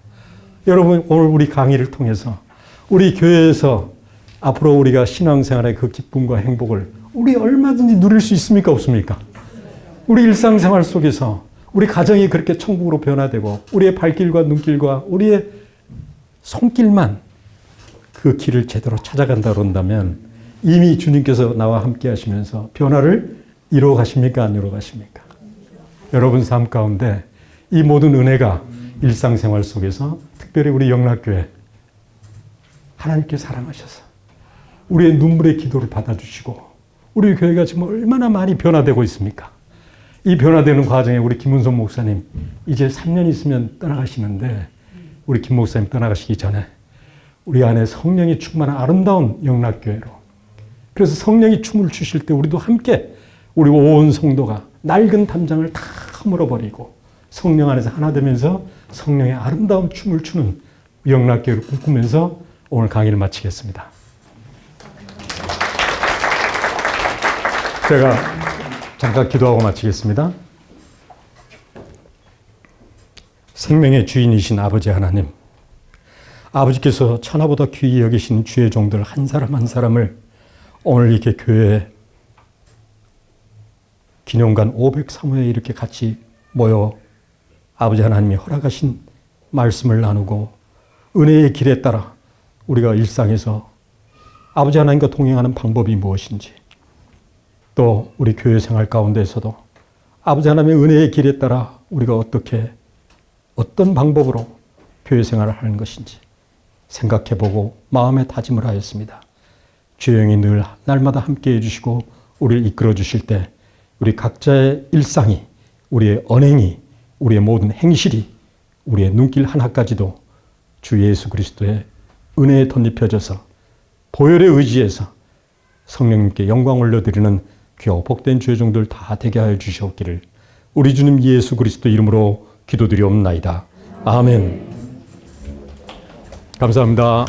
여러분 오늘 우리 강의를 통해서 우리 교회에서 앞으로 우리가 신앙생활의 그 기쁨과 행복을 우리 얼마든지 누릴 수 있습니까? 없습니까? 우리 일상생활 속에서 우리 가정이 그렇게 천국으로 변화되고 우리의 발길과 눈길과 우리의 손길만 그 길을 제대로 찾아간다 그런다면 이미 주님께서 나와 함께 하시면서 변화를 이루어 가십니까? 안 이루어 가십니까? 여러분 삶 가운데 이 모든 은혜가 일상생활 속에서 특별히 우리 영락교회 하나님께 사랑하셔서 우리의 눈물의 기도를 받아주시고 우리 교회가 지금 얼마나 많이 변화되고 있습니까? 이 변화되는 과정에 우리 김은성 목사님 이제 3년 있으면 떠나가시는데 우리 김 목사님 떠나가시기 전에 우리 안에 성령이 충만한 아름다운 영락교회로 그래서 성령이 춤을 추실 때 우리도 함께 우리 온 성도가 낡은 담장을 다 허물어버리고 성령 안에서 하나 되면서 성령의 아름다운 춤을 추는 영락교회를 꿈꾸면서 오늘 강의를 마치겠습니다. 제가 잠깐 기도하고 마치겠습니다. 생명의 주인이신 아버지 하나님, 아버지께서 천하보다 귀히 여기신 주의 종들 한 사람 한 사람을 오늘 이렇게 교회에 기념관 503호에 이렇게 같이 모여 아버지 하나님이 허락하신 말씀을 나누고 은혜의 길에 따라 우리가 일상에서 아버지 하나님과 동행하는 방법이 무엇인지, 또 우리 교회 생활 가운데에서도 아버지 하나님의 은혜의 길에 따라 우리가 어떤 방법으로 교회 생활을 하는 것인지 생각해보고 마음에 다짐을 하였습니다. 주의 영이 늘 날마다 함께 해주시고 우리를 이끌어 주실 때 우리 각자의 일상이, 우리의 언행이, 우리의 모든 행실이, 우리의 눈길 하나까지도 주 예수 그리스도의 은혜에 덧입혀져서 보혈의 의지에서 성령님께 영광 올려드리는 귀하고 복된 주의 종들 다 되게 하여 주시옵기를 우리 주님 예수 그리스도 이름으로 기도드리옵나이다. 아멘. 감사합니다.